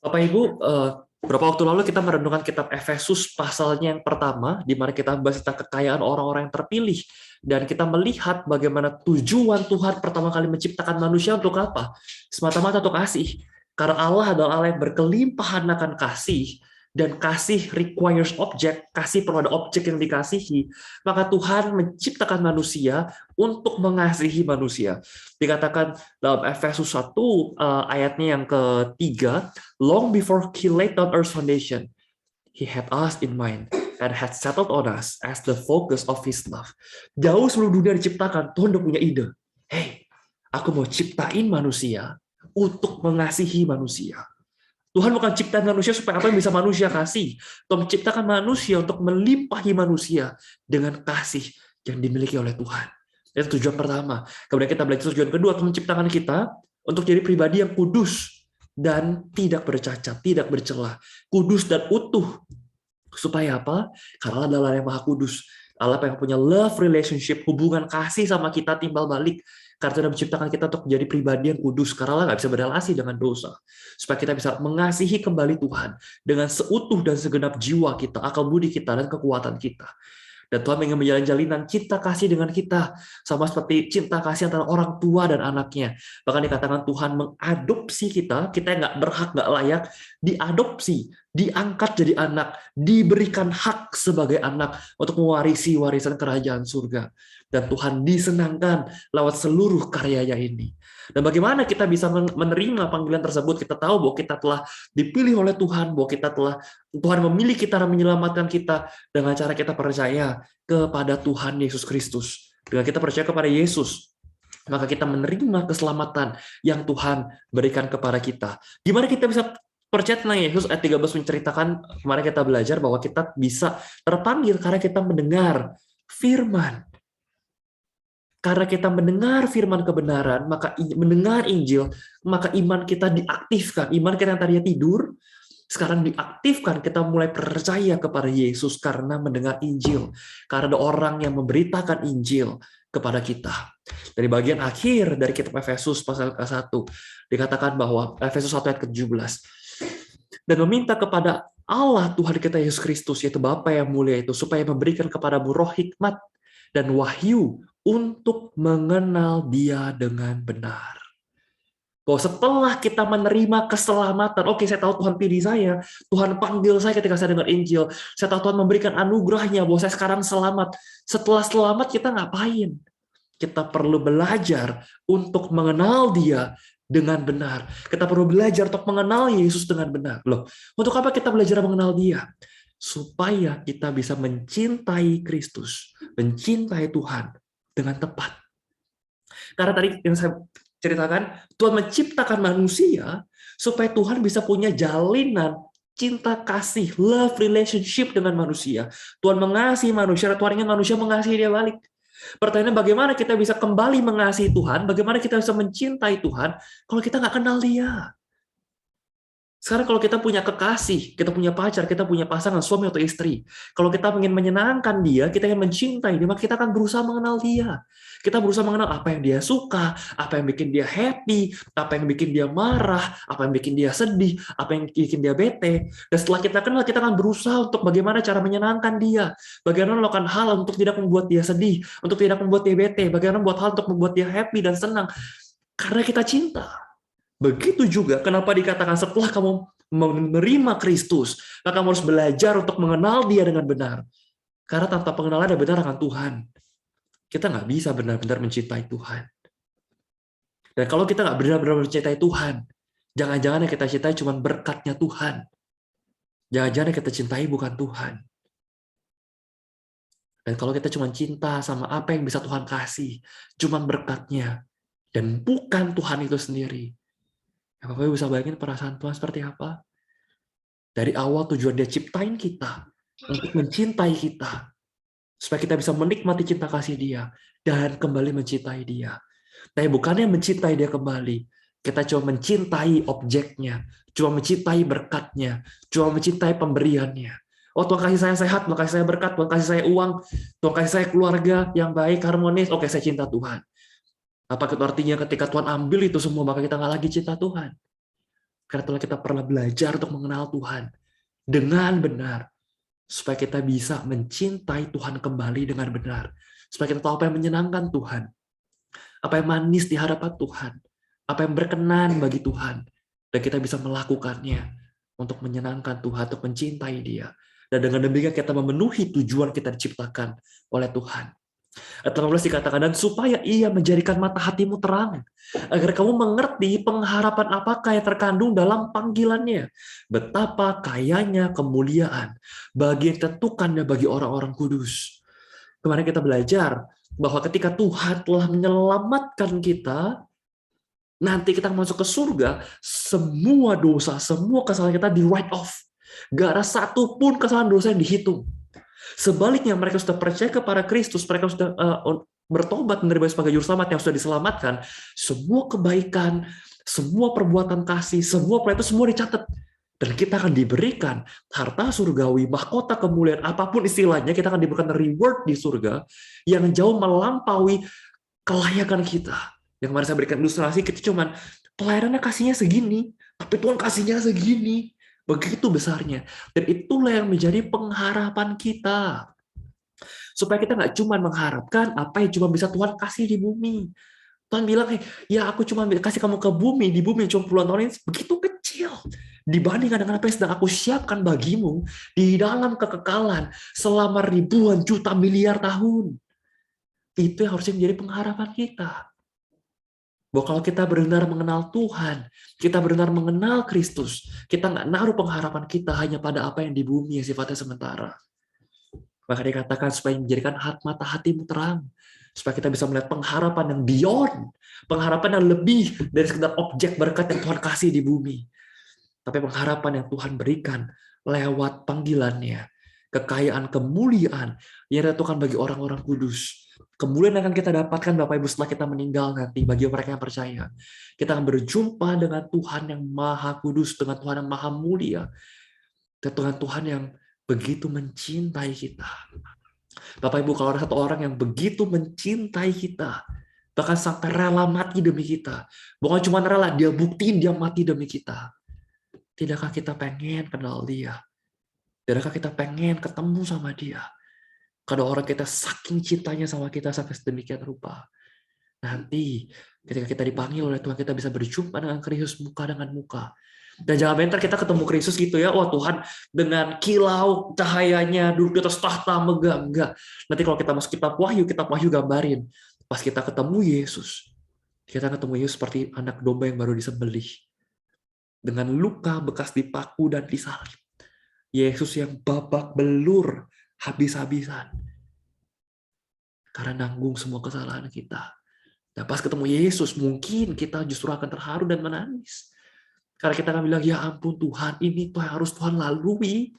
Bapak Ibu, beberapa waktu lalu kita merenungkan kitab Efesus pasalnya yang pertama, di mana kita membahas tentang kekayaan orang-orang yang terpilih, dan kita melihat bagaimana tujuan Tuhan pertama kali menciptakan manusia untuk apa? Semata-mata untuk kasih. Karena Allah adalah Allah yang berkelimpahan akan kasih, dan kasih requires object, kasih perlu ada objek yang dikasihi, maka Tuhan menciptakan manusia untuk mengasihi manusia. Dikatakan dalam Efesus 1 ayatnya yang ketiga, long before he laid down earth's foundation, he had us in mind and had settled on us as the focus of his love. Jauh sebelum dunia diciptakan, Tuhan udah punya ide. Hey, aku mau ciptain manusia untuk mengasihi manusia. Tuhan bukan ciptain manusia supaya apa yang bisa manusia kasih. Tuhan menciptakan manusia untuk melimpahi manusia dengan kasih yang dimiliki oleh Tuhan. Itu tujuan pertama. Kemudian kita belajar tujuan kedua, Tuhan menciptakan kita untuk jadi pribadi yang kudus dan tidak bercacat, tidak bercela, kudus dan utuh. Supaya apa? Karena Allah adalah Allah yang maha kudus. Allah yang punya love relationship, hubungan kasih sama kita timbal balik. Karena Tuhan menciptakan kita untuk menjadi pribadi yang kudus. Karena Allah nggak bisa berrelasi dengan dosa. Supaya kita bisa mengasihi kembali Tuhan dengan seutuh dan segenap jiwa kita, akal budi kita, dan kekuatan kita. Dan Tuhan ingin menjalin jalinan cinta kasih dengan kita. Sama seperti cinta kasih antara orang tua dan anaknya. Bahkan dikatakan Tuhan mengadopsi kita yang nggak berhak, nggak layak, diadopsi, diangkat jadi anak, diberikan hak sebagai anak untuk mewarisi warisan kerajaan surga. Dan Tuhan disenangkan lewat seluruh karyanya ini. Dan bagaimana kita bisa menerima panggilan tersebut? Kita tahu bahwa kita telah dipilih oleh Tuhan, bahwa Tuhan memilih kita dan menyelamatkan kita dengan cara kita percaya kepada Tuhan Yesus Kristus. Dengan kita percaya kepada Yesus, maka kita menerima keselamatan yang Tuhan berikan kepada kita. Gimana kita bisa percaya tentang Yesus? Ayat 13 menceritakan, kemarin kita belajar bahwa kita bisa terpanggil karena kita mendengar firman. Karena kita mendengar firman kebenaran, maka mendengar Injil, maka iman kita diaktifkan. Iman kita yang tadinya tidur, sekarang diaktifkan, kita mulai percaya kepada Yesus karena mendengar Injil. Karena ada orang yang memberitakan Injil kepada kita. Dari bagian akhir dari kitab Efesus pasal ke-1, dikatakan bahwa Efesus 1 ayat ke-17, dan meminta kepada Allah Tuhan kita Yesus Kristus, yaitu Bapa yang mulia itu, supaya memberikan kepadamu roh hikmat dan wahyu untuk mengenal Dia dengan benar. Bahwa setelah kita menerima keselamatan, oke, saya tahu Tuhan pilih saya, Tuhan panggil saya ketika saya dengar Injil, saya tahu Tuhan memberikan anugerahnya bahwa saya sekarang selamat. Setelah selamat kita ngapain? Kita perlu belajar untuk mengenal Dia dengan benar. Kita perlu belajar untuk mengenal Yesus dengan benar. Loh, untuk apa kita belajar mengenal Dia? Supaya kita bisa mencintai Kristus, mencintai Tuhan dengan tepat. Karena tadi yang saya ceritakan, Tuhan menciptakan manusia supaya Tuhan bisa punya jalinan cinta kasih, love relationship dengan manusia. Tuhan mengasihi manusia, Tuhan ingin manusia mengasihi dia balik. Pertanyaannya, bagaimana kita bisa kembali mengasihi Tuhan, bagaimana kita bisa mencintai Tuhan kalau kita nggak kenal Dia? Sekarang kalau kita punya kekasih, kita punya pacar, kita punya pasangan, suami atau istri, kalau kita ingin menyenangkan dia, kita ingin mencintai dia, maka kita akan berusaha mengenal dia. Kita berusaha mengenal apa yang dia suka, apa yang bikin dia happy, apa yang bikin dia marah, apa yang bikin dia sedih, apa yang bikin dia bete. Dan setelah kita kenal, kita akan berusaha untuk bagaimana cara menyenangkan dia, bagaimana melakukan hal untuk tidak membuat dia sedih, untuk tidak membuat dia bete, bagaimana membuat hal untuk membuat dia happy dan senang. Karena kita cinta. Begitu juga kenapa dikatakan setelah kamu menerima Kristus, maka kamu harus belajar untuk mengenal Dia dengan benar. Karena tanpa pengenalan yang benar akan Tuhan, kita nggak bisa benar-benar mencintai Tuhan. Dan kalau kita nggak benar-benar mencintai Tuhan, jangan-jangan yang kita cintai cuma berkatnya Tuhan. Jangan-jangan yang kita cintai bukan Tuhan. Dan kalau kita cuma cinta sama apa yang bisa Tuhan kasih, cuma berkatnya, dan bukan Tuhan itu sendiri, Bapak bisa bayangin perasaan Tuhan seperti apa? Dari awal tujuan Dia ciptain kita untuk mencintai kita, supaya kita bisa menikmati cinta kasih Dia dan kembali mencintai Dia. Tapi bukannya mencintai Dia kembali, kita cuma mencintai objeknya, cuma mencintai berkatnya, cuma mencintai pemberiannya. Oh, Tuhan kasih saya sehat, Tuhan kasih saya berkat, Tuhan kasih saya uang, Tuhan kasih saya keluarga yang baik, harmonis, oke, saya cinta Tuhan. Apa itu artinya ketika Tuhan ambil itu semua, maka kita nggak lagi cinta Tuhan? Karena itulah kita perlu belajar untuk mengenal Tuhan dengan benar. Supaya kita bisa mencintai Tuhan kembali dengan benar. Supaya kita tahu apa yang menyenangkan Tuhan. Apa yang manis di hadapan Tuhan. Apa yang berkenan bagi Tuhan. Dan kita bisa melakukannya untuk menyenangkan Tuhan, untuk mencintai Dia. Dan dengan demikian kita memenuhi tujuan kita diciptakan oleh Tuhan. Ayat 18 dikatakan, dan supaya ia menjadikan mata hatimu terang, agar kamu mengerti pengharapan apakah yang terkandung dalam panggilannya, betapa kayanya kemuliaan bagi yang ditentukan dan bagi orang-orang kudus. Kemarin kita belajar bahwa ketika Tuhan telah menyelamatkan kita, nanti kita masuk ke surga, semua dosa, semua kesalahan kita di write off. Gak ada satupun kesalahan dosa yang dihitung. Sebaliknya mereka sudah percaya kepada Kristus, mereka sudah bertobat menerima sebagai juru selamat yang sudah diselamatkan, semua kebaikan, semua perbuatan kasih, semua itu semua dicatat. Dan kita akan diberikan harta surgawi, mahkota kemuliaan, apapun istilahnya, kita akan diberikan reward di surga yang jauh melampaui kelayakan kita. Yang kemarin saya berikan ilustrasi, kita cuman pelayanannya kasihnya segini, tapi Tuhan kasihnya segini. Begitu besarnya. Dan itulah yang menjadi pengharapan kita. Supaya kita nggak cuma mengharapkan apa yang cuma bisa Tuhan kasih di bumi. Tuhan bilang, ya aku cuma kasih kamu ke bumi, di bumi cuma puluhan tahun ini, begitu kecil. Dibandingkan dengan apa yang sedang aku siapkan bagimu di dalam kekekalan selama ribuan juta miliar tahun. Itu yang harusnya menjadi pengharapan kita. Bahwa kalau kita benar mengenal Tuhan, kita benar mengenal Kristus, kita nggak naruh pengharapan kita hanya pada apa yang di bumi yang sifatnya sementara. Maka dikatakan supaya menjadikan mata hatimu terang, supaya kita bisa melihat pengharapan yang beyond, pengharapan yang lebih dari sekedar objek berkat yang Tuhan kasih di bumi. Tapi pengharapan yang Tuhan berikan lewat panggilannya, kekayaan kemuliaan yang ditentukan bagi orang-orang kudus. Kemuliaan akan kita dapatkan Bapak Ibu setelah kita meninggal nanti bagi mereka yang percaya. Kita akan berjumpa dengan Tuhan yang maha kudus, dengan Tuhan yang maha mulia, dengan Tuhan yang begitu mencintai kita. Bapak Ibu, kalau ada satu orang yang begitu mencintai kita, bahkan sampai rela mati demi kita, bukan cuma rela, dia buktiin dia mati demi kita. Tidakkah kita pengen kenal dia? Tidakkah kita pengen ketemu sama dia? Kalau orang kita saking cintanya sama kita sampai sedemikian rupa. Nanti ketika kita dipanggil oleh Tuhan, kita bisa berjumpa dengan Kristus muka dengan muka. Dan jangan bentar kita ketemu Kristus gitu ya, wah Tuhan dengan kilau cahayanya duduk di atas tahta megah. Enggak. Nanti kalau kita masuk kitab Wahyu gambarin. Pas kita ketemu Yesus, kita ketemu Yesus seperti anak domba yang baru disembelih. Dengan luka bekas dipaku dan disalib. Yesus yang babak belur habis-habisan. Karena nanggung semua kesalahan kita. Dan pas ketemu Yesus, mungkin kita justru akan terharu dan menangis. Karena kita akan bilang, ya ampun Tuhan, ini tuh harus Tuhan lalui.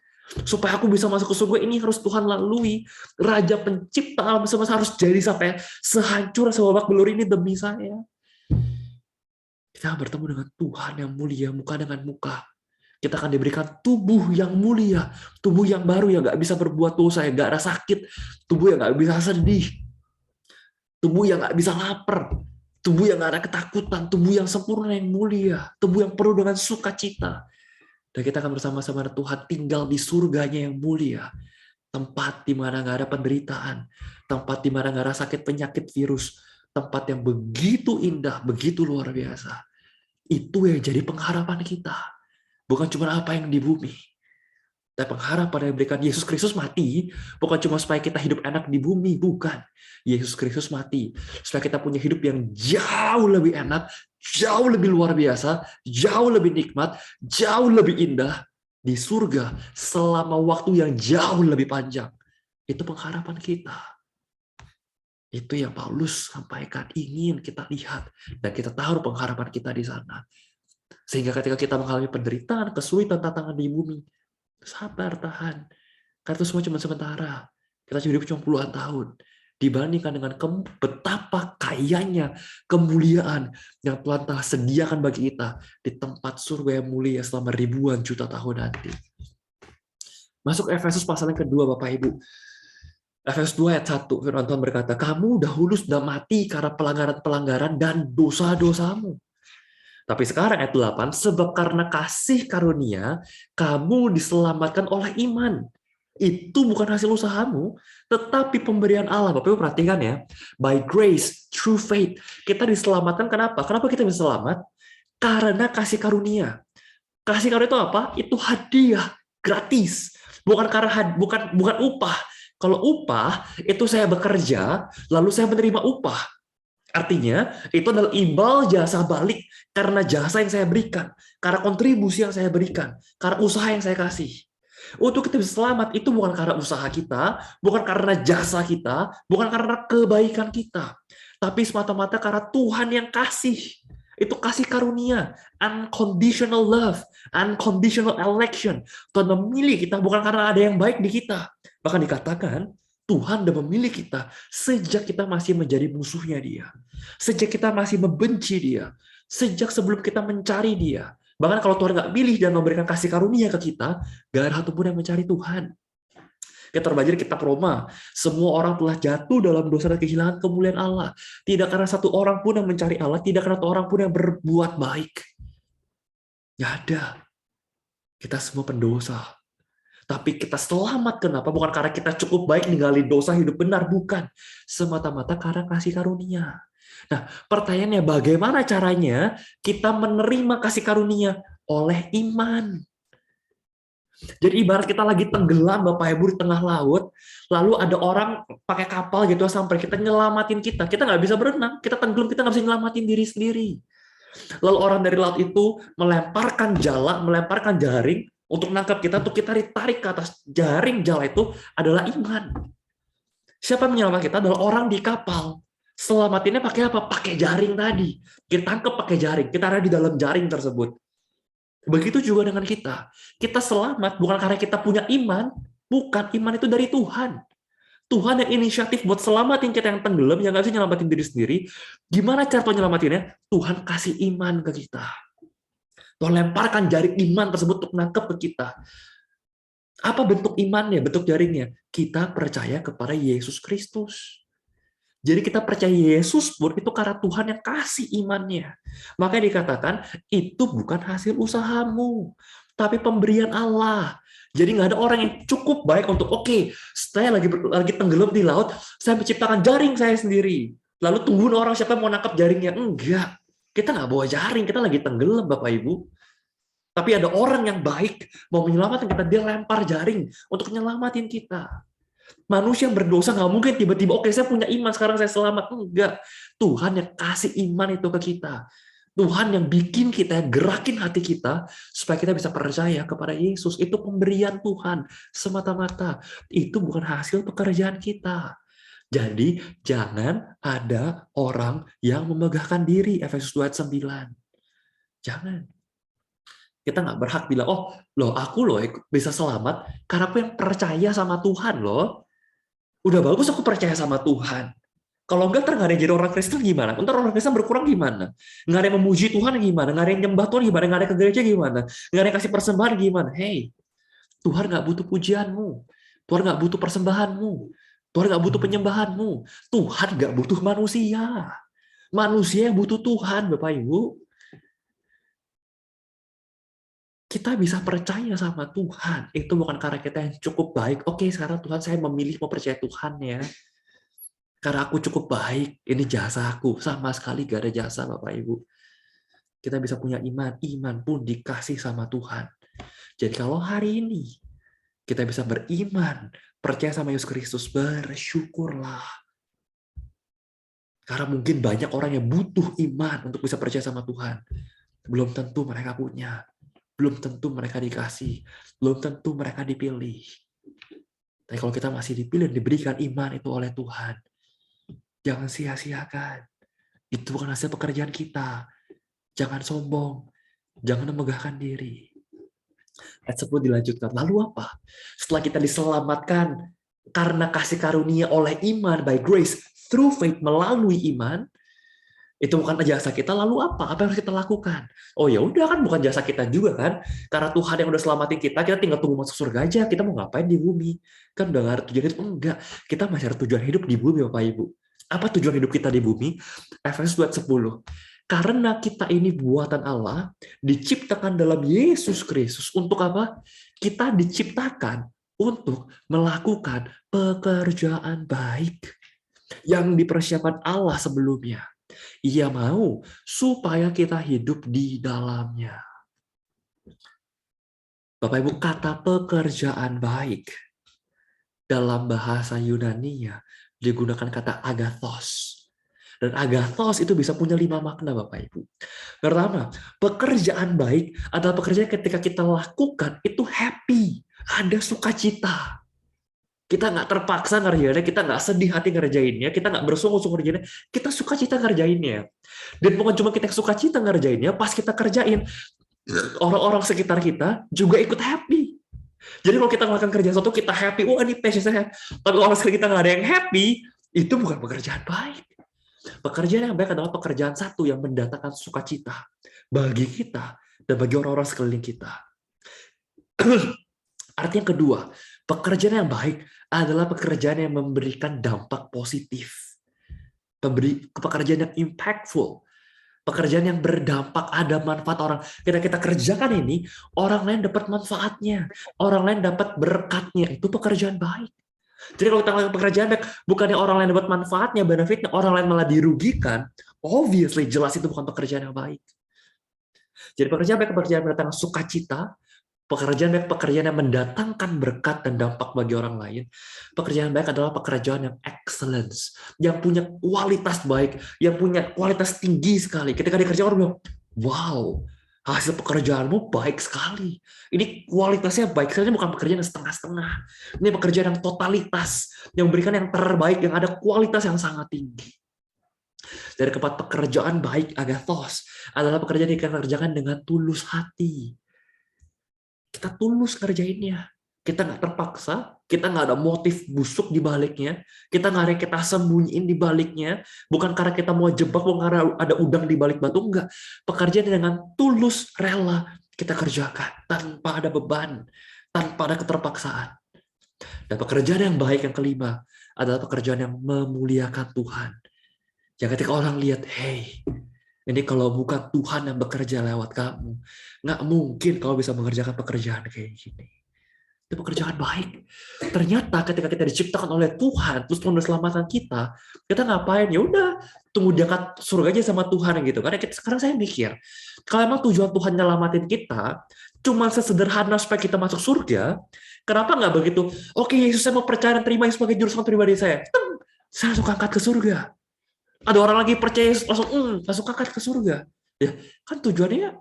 Supaya aku bisa masuk ke surga, ini harus Tuhan lalui. Raja pencipta alam semesta harus jadi sampai sehancur, sebabak belur ini demi saya. Kita akan bertemu dengan Tuhan yang mulia, muka dengan muka. Kita akan diberikan tubuh yang mulia, tubuh yang baru yang nggak bisa berbuat dosa, yang nggak ada sakit, tubuh yang nggak bisa sedih, tubuh yang nggak bisa lapar, tubuh yang nggak ada ketakutan, tubuh yang sempurna yang mulia, tubuh yang penuh dengan sukacita. Dan kita akan bersama-sama dengan Tuhan tinggal di surganya yang mulia, tempat di mana nggak ada penderitaan, tempat di mana nggak ada sakit penyakit virus, tempat yang begitu indah, begitu luar biasa. Itu yang jadi pengharapan kita. Bukan cuma apa yang di bumi. Dan pengharapan yang diberikan Yesus Kristus mati, bukan cuma supaya kita hidup enak di bumi, bukan. Yesus Kristus mati, supaya kita punya hidup yang jauh lebih enak, jauh lebih luar biasa, jauh lebih nikmat, jauh lebih indah di surga selama waktu yang jauh lebih panjang. Itu pengharapan kita. Itu yang Paulus sampaikan, ingin kita lihat, dan kita taruh pengharapan kita di sana. Sehingga ketika kita mengalami penderitaan, kesulitan, tantangan di bumi, sabar, tahan. Karena itu semua cuma sementara. Kita hidup cuma puluhan tahun. Dibandingkan dengan betapa kayanya kemuliaan yang Tuhan telah sediakan bagi kita di tempat surga yang mulia selama ribuan juta tahun nanti. Masuk Efesus pasal yang kedua, Bapak Ibu. Efesus 2 ayat 1, firman Tuhan berkata, kamu dahulu sudah mati karena pelanggaran-pelanggaran dan dosa-dosamu. Tapi sekarang ayat 8, sebab karena kasih karunia, kamu diselamatkan oleh iman. Itu bukan hasil usahamu, tetapi pemberian Allah. Bapak Ibu perhatikan ya, by grace, through faith. Kita diselamatkan kenapa? Kenapa kita bisa selamat? Karena kasih karunia. Kasih karunia itu apa? Itu hadiah, gratis. Bukan karena bukan upah. Kalau upah, itu saya bekerja, lalu saya menerima upah. Artinya, itu adalah imbal jasa balik karena jasa yang saya berikan, karena kontribusi yang saya berikan, karena usaha yang saya kasih. Untuk kita bisa selamat, itu bukan karena usaha kita, bukan karena jasa kita, bukan karena kebaikan kita, tapi semata-mata karena Tuhan yang kasih. Itu kasih karunia, unconditional love, unconditional election. Tuhan memilih kita bukan karena ada yang baik di kita. Bahkan dikatakan, Tuhan sudah memilih kita sejak kita masih menjadi musuhnya Dia. Sejak kita masih membenci Dia. Sejak sebelum kita mencari Dia. Bahkan kalau Tuhan nggak pilih dan memberikan kasih karunia ke kita, gak ada satupun yang mencari Tuhan. Kita terbaca di kitab Roma, semua orang telah jatuh dalam dosa dan kehilangan kemuliaan Allah. Tidak karena satu orang pun yang mencari Allah, tidak karena satu orang pun yang berbuat baik. Nggak ada. Kita semua pendosa. Tapi kita selamat kenapa? Bukan karena kita cukup baik ninggalin dosa hidup benar, bukan. Semata-mata karena kasih karunia. Nah, pertanyaannya bagaimana caranya kita menerima kasih karunia? Oleh iman. Jadi ibarat kita lagi tenggelam Bapak Ibu di tengah laut, lalu ada orang pakai kapal gitu sampai kita nyelamatin kita. Kita nggak bisa berenang, kita tenggelam, kita nggak bisa nyelamatin diri sendiri. Lalu orang dari laut itu melemparkan jala, melemparkan jaring untuk nangkap kita, untuk kita ditarik ke atas jaring jala itu adalah iman. Siapa yang menyelamatkan kita adalah orang di kapal. Selamatinnya pakai apa? Pakai jaring tadi. Kita tangkap pakai jaring, kita ada di dalam jaring tersebut. Begitu juga dengan kita. Kita selamat bukan karena kita punya iman, bukan, iman itu dari Tuhan. Tuhan yang inisiatif buat selamatin kita yang tenggelam, yang nggak bisa nyelamatin diri sendiri. Gimana cara Tuhan nyelamatinnya? Tuhan kasih iman ke kita. Tuhan lemparkan jaring iman tersebut untuk nangkep ke kita. Apa bentuk imannya, bentuk jaringnya? Kita percaya kepada Yesus Kristus. Jadi kita percaya Yesus pun itu karena Tuhan yang kasih imannya. Makanya dikatakan, itu bukan hasil usahamu, tapi pemberian Allah. Jadi nggak ada orang yang cukup baik untuk, oke, saya lagi tenggelam di laut, saya menciptakan jaring saya sendiri. Lalu tungguin orang siapa yang mau nangkap jaringnya. Enggak. Kita nggak bawa jaring, kita lagi tenggelam, Bapak Ibu. Tapi ada orang yang baik, mau menyelamatkan kita, dia lempar jaring untuk menyelamatin kita. Manusia yang berdosa nggak mungkin tiba-tiba, oke, saya punya iman, sekarang saya selamat. Enggak. Tuhan yang kasih iman itu ke kita. Tuhan yang bikin kita, gerakin hati kita, supaya kita bisa percaya kepada Yesus. Itu pemberian Tuhan semata-mata. Itu bukan hasil pekerjaan kita. Jadi, jangan ada orang yang memegahkan diri, Efesus 2 ayat 9. Jangan. Kita nggak berhak bilang, oh, aku bisa selamat karena aku yang percaya sama Tuhan loh. Udah bagus aku percaya sama Tuhan. Kalau enggak, ntar nggak ada yang jadi orang Kristen gimana? Ntar orang Kristen berkurang gimana? Nggak ada yang memuji Tuhan gimana? Nggak ada yang nyembah Tuhan gimana? Nggak ada yang ke gereja gimana? Nggak ada yang kasih persembahan gimana? Hey, Tuhan nggak butuh pujianmu. Tuhan nggak butuh persembahanmu. Tuhan nggak butuh penyembahanmu. Tuhan nggak butuh manusia. Manusia yang butuh Tuhan, Bapak Ibu. Kita bisa percaya sama Tuhan. Itu bukan karena kita yang cukup baik. Oke, sekarang Tuhan, saya memilih mau percaya Tuhan ya. Karena aku cukup baik, ini jasa aku. Sama sekali gak ada jasa, Bapak Ibu. Kita bisa punya iman. Iman pun dikasih sama Tuhan. Jadi kalau hari ini kita bisa beriman, percaya sama Yesus Kristus, bersyukurlah. Karena mungkin banyak orang yang butuh iman untuk bisa percaya sama Tuhan. Belum tentu mereka punya. Belum tentu mereka dikasih, belum tentu mereka dipilih. Tapi kalau kita masih dipilih, diberikan iman itu oleh Tuhan, jangan sia-siakan. Itu bukan hasil pekerjaan kita. Jangan sombong, jangan memegahkan diri. Ayat 10 dilanjutkan. Lalu apa? Setelah kita diselamatkan karena kasih karunia oleh iman, by grace, through faith, melalui iman, itu bukan jasa kita, lalu apa? Apa yang harus kita lakukan? Oh ya udah, kan bukan jasa kita juga kan? Karena Tuhan yang udah selamatin kita tinggal tunggu masuk surga aja. Kita mau ngapain di bumi? Kan udah nggak ada tujuan hidup. Enggak, kita masih ada tujuan hidup di bumi, Bapak Ibu. Apa tujuan hidup kita di bumi? Efesus 2:10. Karena kita ini buatan Allah, diciptakan dalam Yesus Kristus. Untuk apa? Kita diciptakan untuk melakukan pekerjaan baik yang dipersiapkan Allah sebelumnya. Ia mau supaya kita hidup di dalamnya. Bapak Ibu, kata pekerjaan baik dalam bahasa Yunani-nya digunakan kata agathos. Dan agathos itu bisa punya 5 makna, Bapak Ibu. Pertama, pekerjaan baik adalah pekerjaan ketika kita lakukan itu happy, ada sukacita. Kita nggak terpaksa ngerjainnya, kita nggak sedih hati ngerjainnya, kita nggak bersungguh-sungguh ngerjainnya, kita sukacita ngerjainnya. Dan bukan cuma kita sukacita ngerjainnya, pas kita kerjain, orang-orang sekitar kita juga ikut happy. Jadi kalau kita melakukan kerja sesuatu, kita happy, wah ini passion saya. Tapi orang sekitar kita nggak ada yang happy, itu bukan pekerjaan baik. Pekerjaan yang baik adalah pekerjaan satu yang mendatangkan sukacita bagi kita dan bagi orang-orang sekeliling kita. Arti yang kedua, pekerjaan yang baik adalah pekerjaan yang memberikan dampak positif. Pekerjaan yang impactful. Pekerjaan yang berdampak, ada manfaat orang. Kita kerjakan ini, orang lain dapat manfaatnya. Orang lain dapat berkatnya. Itu pekerjaan baik. Jadi kalau kita melakukan pekerjaan baik, bukannya orang lain dapat manfaatnya, benefitnya, orang lain malah dirugikan, obviously jelas itu bukan pekerjaan yang baik. Jadi pekerjaan baik, pekerjaan yang mendatangkan sukacita, pekerjaan baik, pekerjaan yang mendatangkan berkat dan dampak bagi orang lain. Pekerjaan baik adalah pekerjaan yang excellence, yang punya kualitas baik, yang punya kualitas tinggi sekali. Ketika dikerjakan orang bilang, wow, hasil pekerjaanmu baik sekali. Ini kualitasnya baik sekali, ini bukan pekerjaan yang setengah-setengah. Ini pekerjaan yang totalitas, yang memberikan yang terbaik, yang ada kualitas yang sangat tinggi. Dari keempat, pekerjaan baik, agathos, adalah pekerjaan yang dikerjakan dengan tulus hati. Kita tulus ngerjainnya. Kita nggak terpaksa, kita nggak ada motif busuk di baliknya, kita nggak ada yang kita sembunyiin di baliknya, bukan karena kita mau jebak, bukan karena ada udang di balik batu, enggak. Pekerjaan dengan tulus, rela kita kerjakan, tanpa ada beban, tanpa ada keterpaksaan. Dan pekerjaan yang baik yang kelima adalah pekerjaan yang memuliakan Tuhan. Yang ketika orang lihat, hey, ini kalau bukan Tuhan yang bekerja lewat kamu, nggak mungkin kamu bisa mengerjakan pekerjaan kayak gini. Itu pekerjaan baik. Ternyata ketika kita diciptakan oleh Tuhan, terus Tuhan keselamatan kita ngapain? Ya udah, tunggu dekat surga aja sama Tuhan gitu. Karena sekarang saya mikir, kalau emang tujuan Tuhan nyelamatin kita, cuma sesederhana supaya kita masuk surga, kenapa nggak begitu? Oke, Yesus, saya mau percaya dan terima sebagai juru selamat pribadi saya. Saya langsung angkat ke surga. Ada orang lagi percaya langsung angkat ke surga. Ya, kan tujuannya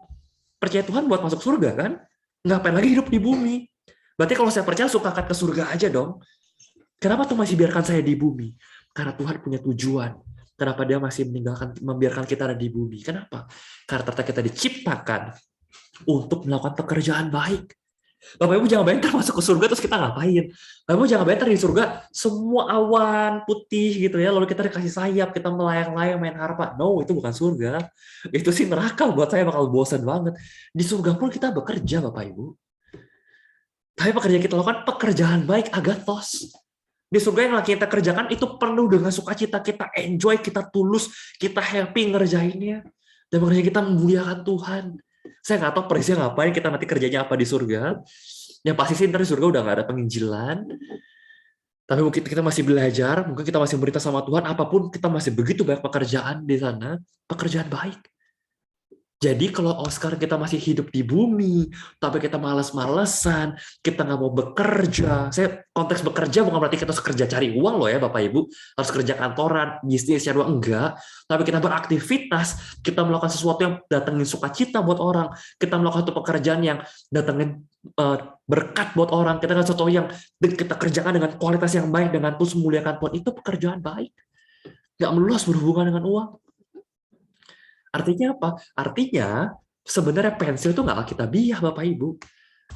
percaya Tuhan buat masuk surga kan? Ngapain lagi hidup di bumi? Berarti kalau saya percaya suka angkat ke surga aja dong. Kenapa Tuhan masih biarkan saya di bumi? Karena Tuhan punya tujuan. Kenapa dia masih membiarkan kita ada di bumi? Kenapa? Karena ternyata kita diciptakan untuk melakukan pekerjaan baik. Bapak Ibu jangan bayangkan masuk ke surga terus kita ngapain. Bapak Ibu jangan bayangkan di surga semua awan putih gitu ya, lalu kita dikasih sayap, kita melayang-layang main harpa. No, itu bukan surga. Itu sih neraka, buat saya bakal bosan banget. Di surga pun kita bekerja, Bapak Ibu. Tapi pekerjaan kita lakukan pekerjaan baik, agathos. Di surga yang lagi kita kerjakan itu penuh dengan sukacita, kita enjoy, kita tulus, kita happy ngerjainnya. Dan pekerjaan kita memuliakan Tuhan. Saya nggak tahu persisnya ngapain, kita nanti kerjanya apa di surga. Yang pasti sih ntar di surga udah nggak ada penginjilan. Tapi mungkin kita masih belajar, mungkin kita masih berita sama Tuhan, apapun kita masih begitu banyak pekerjaan di sana, pekerjaan baik. Jadi kalau sekarang kita masih hidup di bumi, tapi kita malas-malesan, kita nggak mau bekerja. Saya konteks bekerja bukan berarti kita harus kerja cari uang loh ya Bapak Ibu, harus kerja kantoran, bisnis, cari uang, enggak. Tapi kita beraktivitas, kita melakukan sesuatu yang datangin sukacita buat orang, kita melakukan satu pekerjaan yang datangin berkat buat orang, kita melakukan sesuatu yang kita kerjakan dengan kualitas yang baik, dengan tulus memuliakan Tuhan, itu pekerjaan baik. Nggak melulu harus berhubungan dengan uang. Artinya apa? Artinya sebenarnya pensil itu nggak alkitabiah, Bapak Ibu.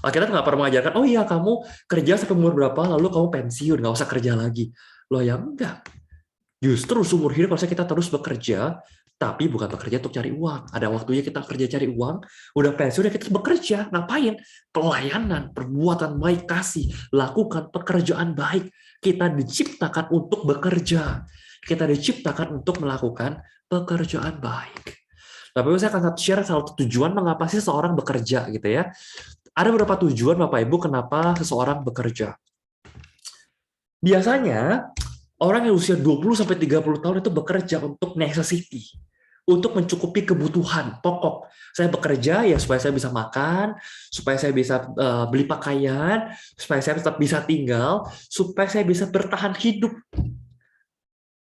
Alkitab nggak pernah mengajarkan, oh iya kamu kerja sampai umur berapa, lalu kamu pensiun, nggak usah kerja lagi. Loh ya enggak. Justru seumur hidup harusnya kita terus bekerja, tapi bukan bekerja untuk cari uang. Ada waktunya kita kerja cari uang, udah pensiun, udah kita bekerja. Ngapain? Pelayanan, perbuatan baik, kasih, lakukan pekerjaan baik. Kita diciptakan untuk bekerja. Kita diciptakan untuk melakukan pekerjaan baik. Tapi saya akan share salah satu tujuan mengapa sih seseorang bekerja gitu ya. Ada beberapa tujuan Bapak Ibu kenapa seseorang bekerja. Biasanya orang yang usia 20 sampai 30 tahun itu bekerja untuk necessity, untuk mencukupi kebutuhan pokok. Saya bekerja ya supaya saya bisa makan, supaya saya bisa beli pakaian, supaya saya tetap bisa tinggal, supaya saya bisa bertahan hidup.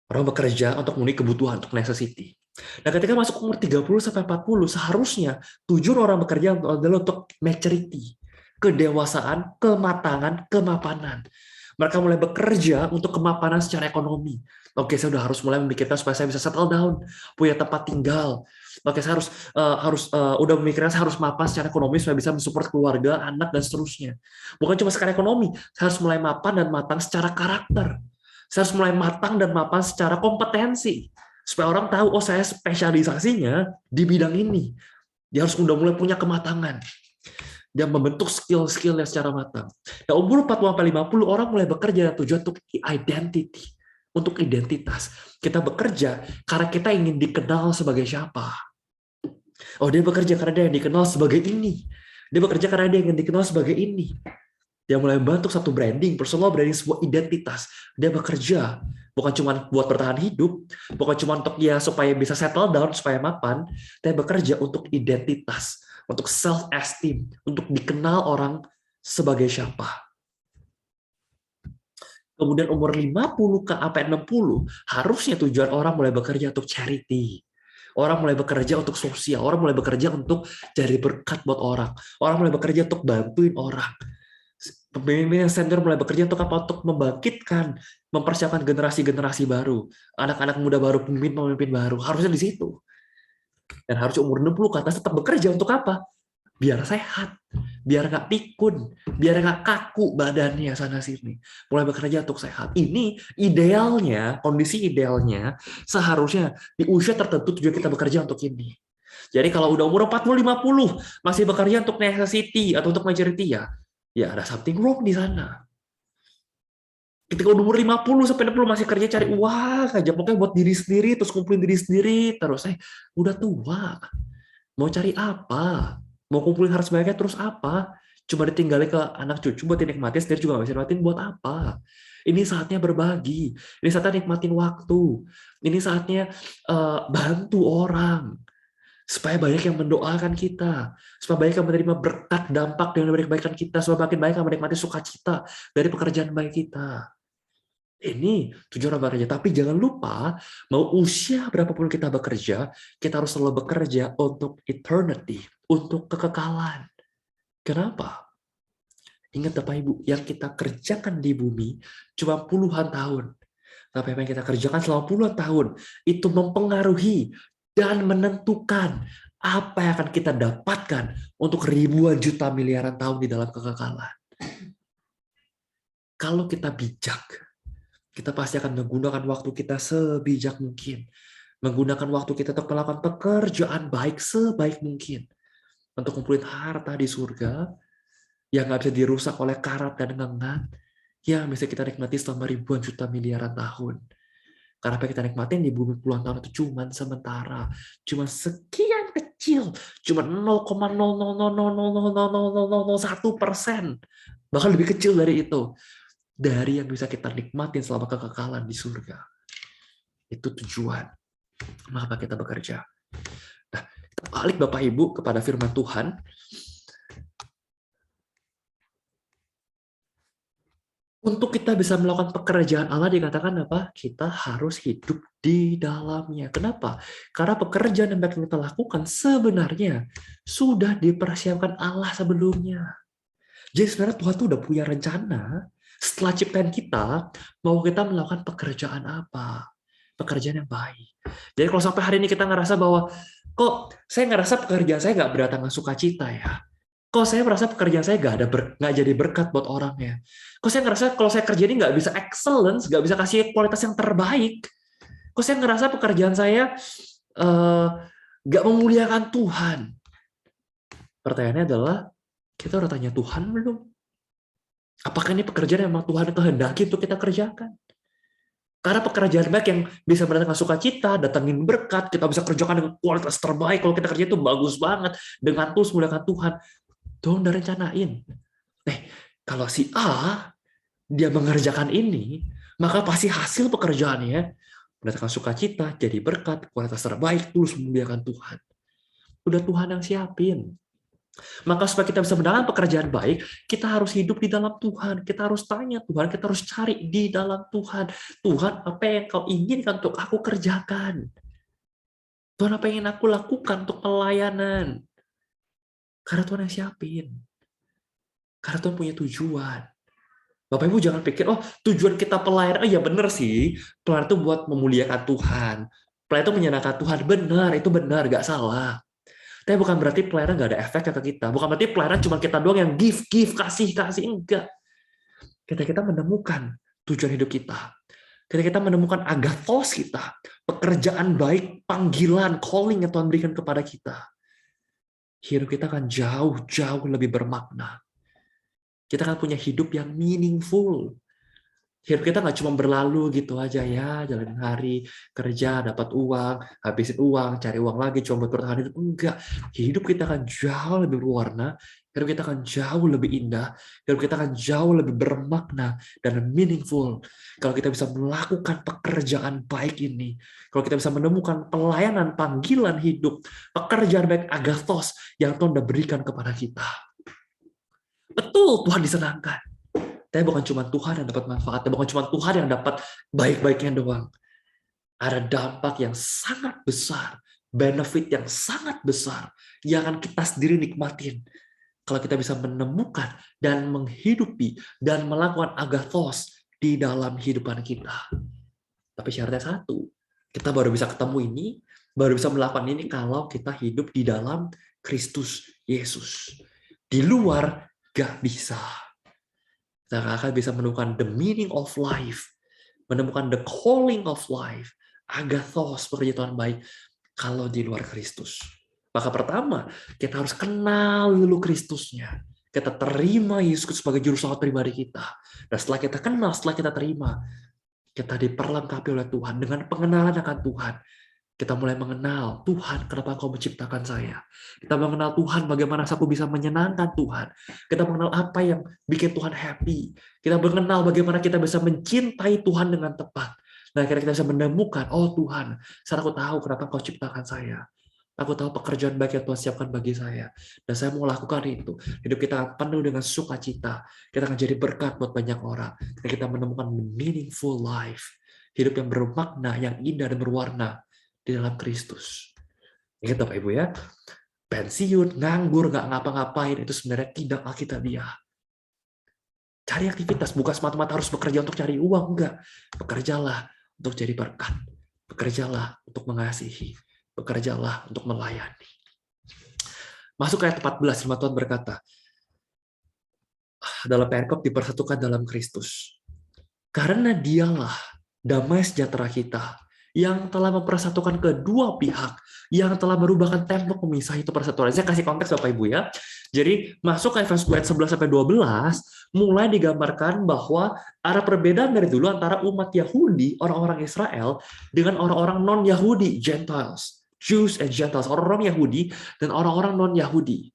Orang bekerja untuk memenuhi kebutuhan, untuk necessity. Nah, ketika masuk umur 30 sampai 40, seharusnya tujuan orang bekerja adalah untuk maturity, kedewasaan, kematangan, kemapanan. Mereka mulai bekerja untuk kemapanan secara ekonomi. Oke, saya udah harus mulai memikirkan supaya saya bisa settle down, punya tempat tinggal. Oke, saya udah memikirkan saya harus mapan secara ekonomi supaya bisa mensupport keluarga, anak, dan seterusnya. Bukan cuma secara ekonomi, saya harus mulai mapan dan matang secara karakter. Saya harus mulai matang dan mapan secara kompetensi. Supaya orang tahu, oh saya spesialisasinya di bidang ini. Dia harus udah mulai punya kematangan. Dia membentuk skill-skillnya secara matang. Nah, umur 40-50 orang mulai bekerja tujuan untuk identity, untuk identitas. Kita bekerja karena kita ingin dikenal sebagai siapa. Oh, dia bekerja karena dia yang dikenal sebagai ini. Dia bekerja karena dia ingin dikenal sebagai ini. Dia mulai membentuk satu branding, personal branding, sebuah identitas. Dia bekerja bukan cuma buat bertahan hidup, bukan cuma untuk dia supaya bisa settle down, supaya mapan, tapi bekerja untuk identitas, untuk self-esteem, untuk dikenal orang sebagai siapa. Kemudian umur 50 ke apa 60, harusnya tujuan orang mulai bekerja untuk charity. Orang mulai bekerja untuk sosial, orang mulai bekerja untuk jadi berkat buat orang. Orang mulai bekerja untuk bantuin orang. Pemimpin yang senior mulai bekerja untuk apa? Untuk membangkitkan, mempersiapkan generasi-generasi baru, anak-anak muda baru, pemimpin-pemimpin baru. Harusnya di situ. Dan harusnya umur 60 ke atas tetap bekerja untuk apa? Biar sehat, biar nggak pikun, biar nggak kaku badannya sana-sini. Mulai bekerja untuk sehat. Ini idealnya, kondisi idealnya, seharusnya di usia tertentu tujuan kita bekerja untuk ini. Jadi kalau udah umur 40-50 masih bekerja untuk necessity atau untuk majority ya ada something wrong di sana. Ketika udah umur 50 sampai 60 masih kerja cari uang aja, pokoknya buat diri sendiri, terus kumpulin diri sendiri, terus udah tua. Mau cari apa? Mau kumpulin harta banyaknya terus apa? Cuma ditinggalin ke anak cucu buat dinikmatin, sendiri juga nggak bisa nikmatin buat apa? Ini saatnya berbagi, ini saatnya nikmatin waktu, ini saatnya bantu orang. Supaya banyak yang mendoakan kita, supaya banyak yang menerima berkat dampak dari kebaikan kita, supaya makin banyak yang menikmati sukacita dari pekerjaan baik kita. Ini tujuan orang bekerja. Tapi jangan lupa, mau usia berapapun kita bekerja, kita harus selalu bekerja untuk eternity, untuk kekekalan. Kenapa? Ingat Bapak Ibu, yang kita kerjakan di bumi cuma puluhan tahun. Tapi apa yang kita kerjakan selama puluhan tahun, itu mempengaruhi dan menentukan apa yang akan kita dapatkan untuk ribuan juta miliaran tahun di dalam kekekalan. Kalau kita bijak, kita pasti akan menggunakan waktu kita sebijak mungkin. Menggunakan waktu kita untuk melakukan pekerjaan baik sebaik mungkin. Untuk kumpulin harta di surga, yang nggak bisa dirusak oleh karat dan ngengat, yang bisa kita nikmati selama ribuan juta miliaran tahun. Karena apa yang kita nikmatin di bumi puluhan tahun itu cuma sementara, cuma sekian kecil, cuma 0,000000001%, bahkan lebih kecil dari itu, dari yang bisa kita nikmatin selama kekekalan di surga. Itu tujuan mengapa kita bekerja. Nah, kita balik Bapak Ibu kepada firman Tuhan. Untuk kita bisa melakukan pekerjaan Allah dikatakan apa? Kita harus hidup di dalamnya. Kenapa? Karena pekerjaan yang akan kita lakukan sebenarnya sudah dipersiapkan Allah sebelumnya. Jadi sebenarnya Tuhan tuh udah punya rencana setelah ciptaan kita, mau kita melakukan pekerjaan apa? Pekerjaan yang baik. Jadi kalau sampai hari ini kita ngerasa bahwa kok saya ngerasa pekerjaan saya nggak berdatangkan sukacita ya. Kok saya merasa pekerjaan saya nggak jadi berkat buat orangnya. Kok saya ngerasa kalau saya kerja ini nggak bisa excellence, nggak bisa kasih kualitas yang terbaik. Kok saya ngerasa pekerjaan saya nggak memuliakan Tuhan. Pertanyaannya adalah, kita udah tanya Tuhan belum? Apakah ini pekerjaan yang memang Tuhan kehendaki untuk kita kerjakan? Karena pekerjaan baik yang bisa mendatangkan sukacita, datangin berkat, kita bisa kerjakan dengan kualitas terbaik. Kalau kita kerja itu bagus banget, dengan tulus muliakan Tuhan. Tuhan udah rencanain. Kalau si A, dia mengerjakan ini, maka pasti hasil pekerjaannya mendatangkan sukacita, jadi berkat, kualitas terbaik, tulus memuliakan Tuhan. Udah Tuhan yang siapin. Maka supaya kita bisa mendapat pekerjaan baik, kita harus hidup di dalam Tuhan. Kita harus tanya Tuhan, kita harus cari di dalam Tuhan. Tuhan, apa yang kau inginkan untuk aku kerjakan? Tuhan, apa yang ingin aku lakukan untuk pelayanan? Karena Tuhan yang siapin. Karena Tuhan punya tujuan. Bapak Ibu jangan pikir, oh tujuan kita pelayanan, oh ya benar sih, pelayanan itu buat memuliakan Tuhan. Pelayanan itu menyenangkan Tuhan, benar, itu benar, gak salah. Tapi bukan berarti pelayanan nggak ada efeknya ke kita. Bukan berarti pelayanan cuma kita doang yang give, kasih, enggak. Kita menemukan tujuan hidup kita. Kita menemukan agathos kita, pekerjaan baik, panggilan, calling yang Tuhan berikan kepada kita. Hidup kita akan jauh lebih bermakna. Kita akan punya hidup yang meaningful. Hidup kita nggak cuma berlalu gitu aja ya, jalanin hari, kerja, dapat uang, habisin uang, cari uang lagi, cuma buat bertahan hidup. Enggak. Hidup kita akan jauh lebih berwarna, hidup kita akan jauh lebih indah, hidup kita akan jauh lebih bermakna dan meaningful. Kalau kita bisa melakukan pekerjaan baik ini, kalau kita bisa menemukan pelayanan, panggilan hidup, pekerjaan baik agathos yang Tuhan sudah berikan kepada kita. Betul, Tuhan disenangkan. Tapi bukan cuma Tuhan yang dapat manfaatnya, bukan cuma Tuhan yang dapat baik-baiknya doang. Ada dampak yang sangat besar, benefit yang sangat besar, yang akan kita sendiri nikmatin. Kalau kita bisa menemukan dan menghidupi dan melakukan agathos di dalam kehidupan kita. Tapi syaratnya satu, kita baru bisa ketemu ini, baru bisa melakukan ini kalau kita hidup di dalam Kristus Yesus. Di luar, gak bisa. Kita akan bisa menemukan the meaning of life, menemukan the calling of life, agathos, pekerjaan baik, kalau di luar Kristus. Maka pertama, kita harus kenal dulu Kristusnya. Kita terima Yesus sebagai juru selamat pribadi kita. Dan setelah kita kenal, setelah kita terima, kita diperlengkapi oleh Tuhan dengan pengenalan akan Tuhan. Kita mulai mengenal, Tuhan, kenapa Kau menciptakan saya? Kita mengenal Tuhan, bagaimana aku bisa menyenangkan Tuhan. Kita mengenal apa yang bikin Tuhan happy. Kita mengenal bagaimana kita bisa mencintai Tuhan dengan tepat. Nah, akhirnya kita bisa menemukan, oh Tuhan, sekarang aku tahu kenapa Kau ciptakan saya. Aku tahu pekerjaan baik yang Tuhan siapkan bagi saya. Dan saya mau lakukan itu. Hidup kita akan penuh dengan sukacita. Kita akan jadi berkat buat banyak orang. Dan kita menemukan meaningful life. Hidup yang bermakna, yang indah dan berwarna di dalam Kristus. Ingat Bapak Ibu ya, pensiun, nganggur, nggak ngapa-ngapain, itu sebenarnya tidak alkitabiah. Cari aktivitas, bukan semata-mata harus bekerja untuk cari uang, enggak. Bekerjalah untuk jadi berkat. Bekerjalah untuk mengasihi. Bekerjalah untuk melayani. Masuk ke ayat 14, firman Tuhan berkata, dalam perikop dipersatukan dalam Kristus. Karena dialah damai sejahtera kita, yang telah mempersatukan kedua pihak, yang telah merubahkan tembok pemisah itu persatuan. Saya kasih konteks Bapak Ibu ya. Jadi masuk ke Efesus ayat 11 sampai 12 mulai digambarkan bahwa ada perbedaan dari dulu antara umat Yahudi, orang-orang Israel, dengan orang-orang non-Yahudi, Gentiles, Jews and Gentiles, orang-orang Yahudi dan orang-orang non-Yahudi.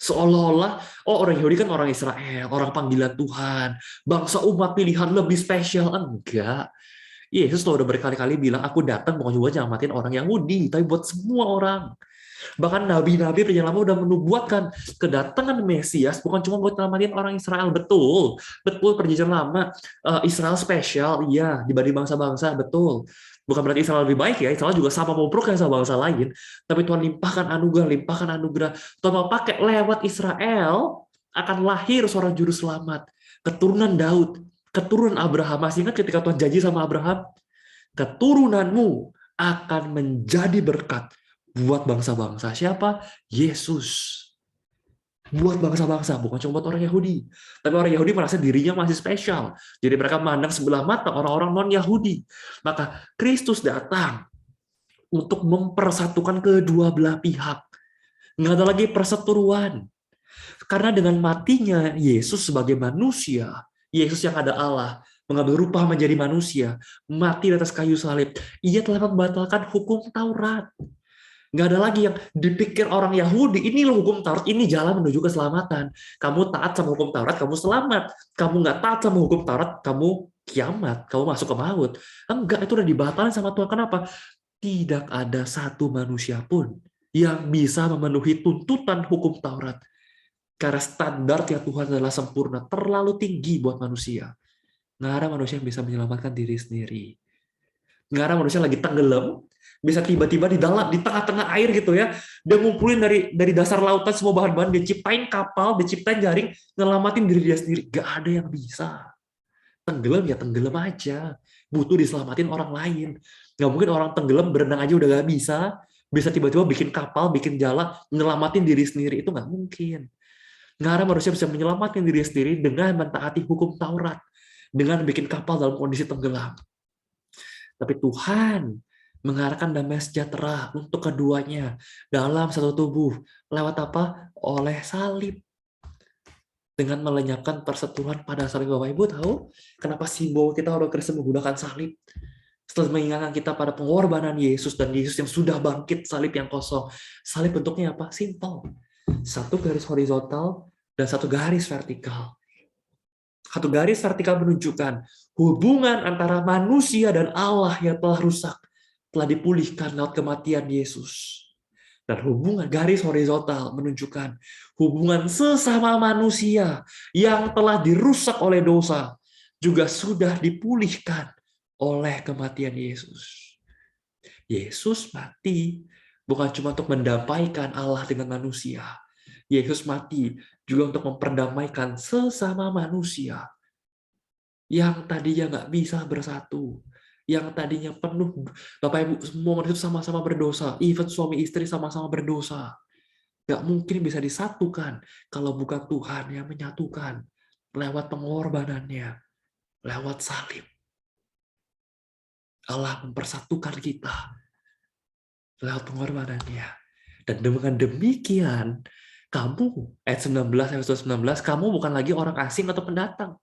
Seolah-olah, oh orang Yahudi kan orang Israel, orang panggilan Tuhan, bangsa umat pilihan lebih spesial. Enggak. Yesus udah berkali-kali bilang, aku datang bukan cuma nyelamatin orang Yahudi, tapi buat semua orang. Bahkan nabi-nabi perjalanan lama udah menubuatkan kedatangan Mesias bukan cuma buat nyelamatin orang Israel. Betul, betul perjanjian lama Israel spesial, iya dibanding bangsa-bangsa, betul. Bukan berarti Israel lebih baik ya, Israel juga sama bobrok yang sama bangsa lain. Tapi Tuhan limpahkan anugerah. Tuhan mau pakai lewat Israel akan lahir seorang juru selamat, keturunan Daud, keturunan Abraham. Masih ingat ketika Tuhan janji sama Abraham, keturunanmu akan menjadi berkat buat bangsa-bangsa. Siapa? Yesus. Buat bangsa-bangsa, bukan cuma buat orang Yahudi. Tapi orang Yahudi merasa dirinya masih spesial. Jadi mereka memandang sebelah mata orang-orang non-Yahudi. Maka Kristus datang untuk mempersatukan kedua belah pihak. Nggak ada lagi perseteruan. Karena dengan matinya Yesus sebagai manusia, Yesus yang ada Allah, mengambil rupa menjadi manusia, mati di atas kayu salib. Ia telah membatalkan hukum Taurat. Nggak ada lagi yang dipikir orang Yahudi, ini loh hukum Taurat, ini jalan menuju keselamatan. Kamu taat sama hukum Taurat, kamu selamat. Kamu nggak taat sama hukum Taurat, kamu kiamat, kamu masuk ke maut. Enggak, itu udah dibatalkan sama Tuhan. Kenapa? Tidak ada satu manusia pun yang bisa memenuhi tuntutan hukum Taurat. Karena standar yang Tuhan adalah sempurna, terlalu tinggi buat manusia. Nggak ada manusia yang bisa menyelamatkan diri sendiri. Nggak ada manusia lagi tenggelam, bisa tiba-tiba di dalam, di tengah-tengah air gitu ya, dia ngumpulin dari dasar lautan semua bahan-bahan, dia ciptain kapal, dia ciptain jaring, nyelamatin diri dia sendiri. Nggak ada yang bisa. Tenggelam ya tenggelam aja. Butuh diselamatin orang lain. Nggak mungkin orang tenggelam berenang aja udah nggak bisa tiba-tiba bikin kapal, bikin jalan, nyelamatin diri sendiri. Itu nggak mungkin. Nggak ada manusia bisa menyelamatkan diri sendiri dengan mentaati hukum Taurat, dengan bikin kapal dalam kondisi tenggelam. Tapi Tuhan mengarahkan damai sejahtera untuk keduanya dalam satu tubuh. Lewat apa? Oleh salib. Dengan melenyapkan persetujuan pada salib. Bapak Ibu tahu kenapa simbol kita orang Kristen menggunakan salib? Setelah mengingatkan kita pada pengorbanan Yesus dan Yesus yang sudah bangkit, salib yang kosong. Salib bentuknya apa? Simple. Satu garis horizontal dan satu garis vertikal. Satu garis vertikal menunjukkan hubungan antara manusia dan Allah yang telah rusak, telah dipulihkan lewat kematian Yesus. Dan hubungan garis horizontal menunjukkan hubungan sesama manusia yang telah dirusak oleh dosa juga sudah dipulihkan oleh kematian Yesus. Yesus mati bukan cuma untuk mendamaikan Allah dengan manusia. Yesus mati juga untuk memperdamaikan sesama manusia yang tadinya nggak bisa bersatu, yang tadinya penuh, Bapak Ibu, semua manusia itu sama-sama berdosa, even suami istri sama-sama berdosa. Nggak mungkin bisa disatukan kalau bukan Tuhan yang menyatukan lewat pengorbanannya, lewat salib. Allah mempersatukan kita lewat pengorbanannya. Dan dengan demikian, kamu, ayat 19, ayat 19, kamu bukan lagi orang asing atau pendatang,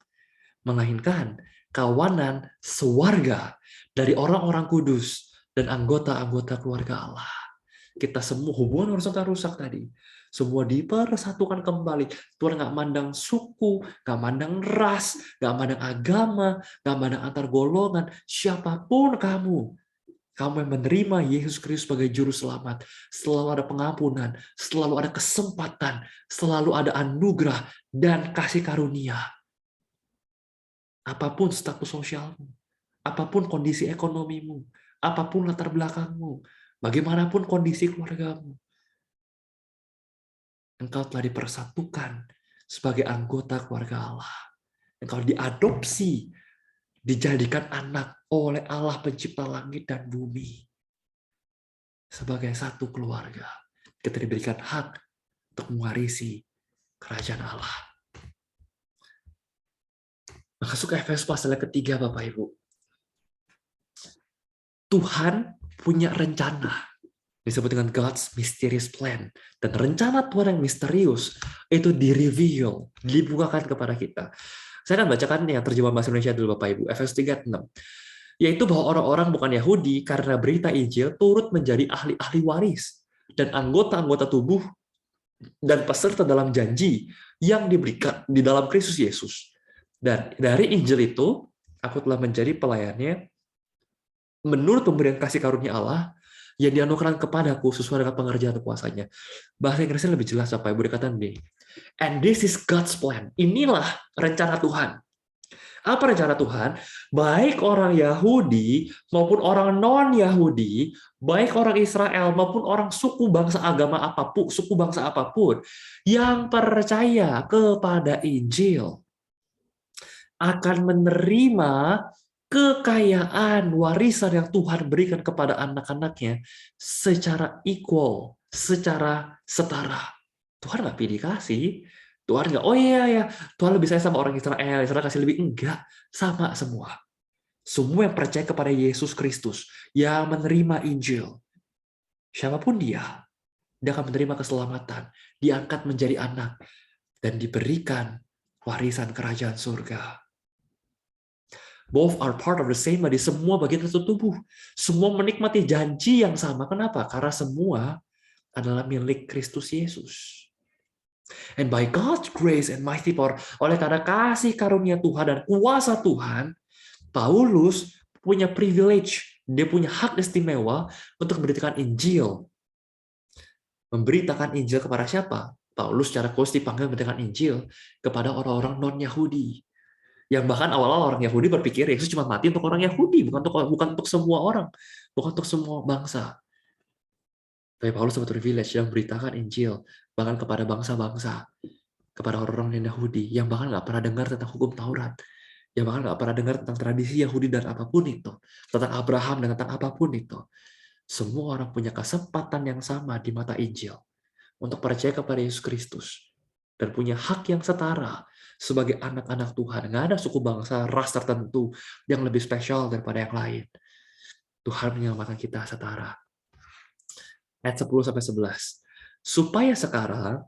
melainkan kawanan sewarga dari orang-orang kudus dan anggota-anggota keluarga Allah. Kita semua hubungan horizontal rusak tadi. Semua dipersatukan kembali. Tuhan nggak mandang suku, nggak mandang ras, nggak mandang agama, nggak mandang antar golongan. Siapapun kamu, kamu yang menerima Yesus Kristus sebagai juru selamat, selalu ada pengampunan, selalu ada kesempatan, selalu ada anugerah dan kasih karunia. Apapun status sosialmu, apapun kondisi ekonomimu, apapun latar belakangmu, bagaimanapun kondisi keluargamu, engkau telah dipersatukan sebagai anggota keluarga Allah. Engkau diadopsi, dijadikan anak oleh Allah pencipta langit dan bumi. Sebagai satu keluarga, kita diberikan hak untuk mewarisi kerajaan Allah. Masuk ke Efesus pasal ketiga, Bapak Ibu. Tuhan punya rencana, disebut dengan God's mysterious plan. Dan rencana Tuhan yang misterius itu di-reveal, dibukakan kepada kita. Saya akan bacakan yang terjemahan bahasa Indonesia dulu, Bapak Ibu. Efesus 3:6. Yaitu bahwa orang-orang bukan Yahudi karena berita Injil turut menjadi ahli-ahli waris dan anggota-anggota tubuh dan peserta dalam janji yang diberikan di dalam Kristus Yesus. Dan dari Injil itu, aku telah menjadi pelayannya menurut pemberian kasih karunia Allah yang dianugerahkan kepadaku sesuai dengan pengerjaan kuasanya. Bahasa Inggrisnya lebih jelas, Bapak Ibu, dikatakan begini. And this is God's plan. Inilah rencana Tuhan. Apa rencana Tuhan? Baik orang Yahudi maupun orang non-Yahudi, baik orang Israel maupun orang suku bangsa agama apapun, suku bangsa apapun, yang percaya kepada Injil akan menerima kekayaan warisan yang Tuhan berikan kepada anak-anaknya secara equal, secara setara. Tuhan nggak pilih kasih. Tuhan nggak, oh iya ya, Tuhan lebih sayang sama orang Israel, Israel kasih lebih. Enggak, sama semua. Semua yang percaya kepada Yesus Kristus, yang menerima Injil, siapapun dia akan menerima keselamatan, diangkat menjadi anak, dan diberikan warisan kerajaan surga. Both are part of the same body. Semua bagian satu tubuh. Semua menikmati janji yang sama. Kenapa? Karena semua adalah milik Kristus Yesus. And by God's grace and mighty power, oleh karena kasih karunia Tuhan dan kuasa Tuhan, Paulus punya privilege, dia punya hak istimewa untuk memberitakan Injil. Memberitakan Injil kepada siapa? Paulus secara khusus dipanggil memberitakan Injil kepada orang-orang non-Yahudi. Yang bahkan awal-awal orang Yahudi berpikir Yesus cuma mati untuk orang Yahudi, bukan untuk semua orang, bukan untuk semua bangsa. Tapi Paulus dapat privilege yang memberitakan Injil bahkan kepada bangsa-bangsa, kepada orang-orang non-Yahudi yang bahkan nggak pernah dengar tentang hukum Taurat, yang bahkan nggak pernah dengar tentang tradisi Yahudi dan apapun itu, tentang Abraham dan tentang apapun itu. Semua orang punya kesempatan yang sama di mata Injil untuk percaya kepada Yesus Kristus dan punya hak yang setara sebagai anak-anak Tuhan. Nggak ada suku bangsa, ras tertentu yang lebih spesial daripada yang lain. Tuhan menyelamatkan kita setara. Ayat 10-11. Supaya sekarang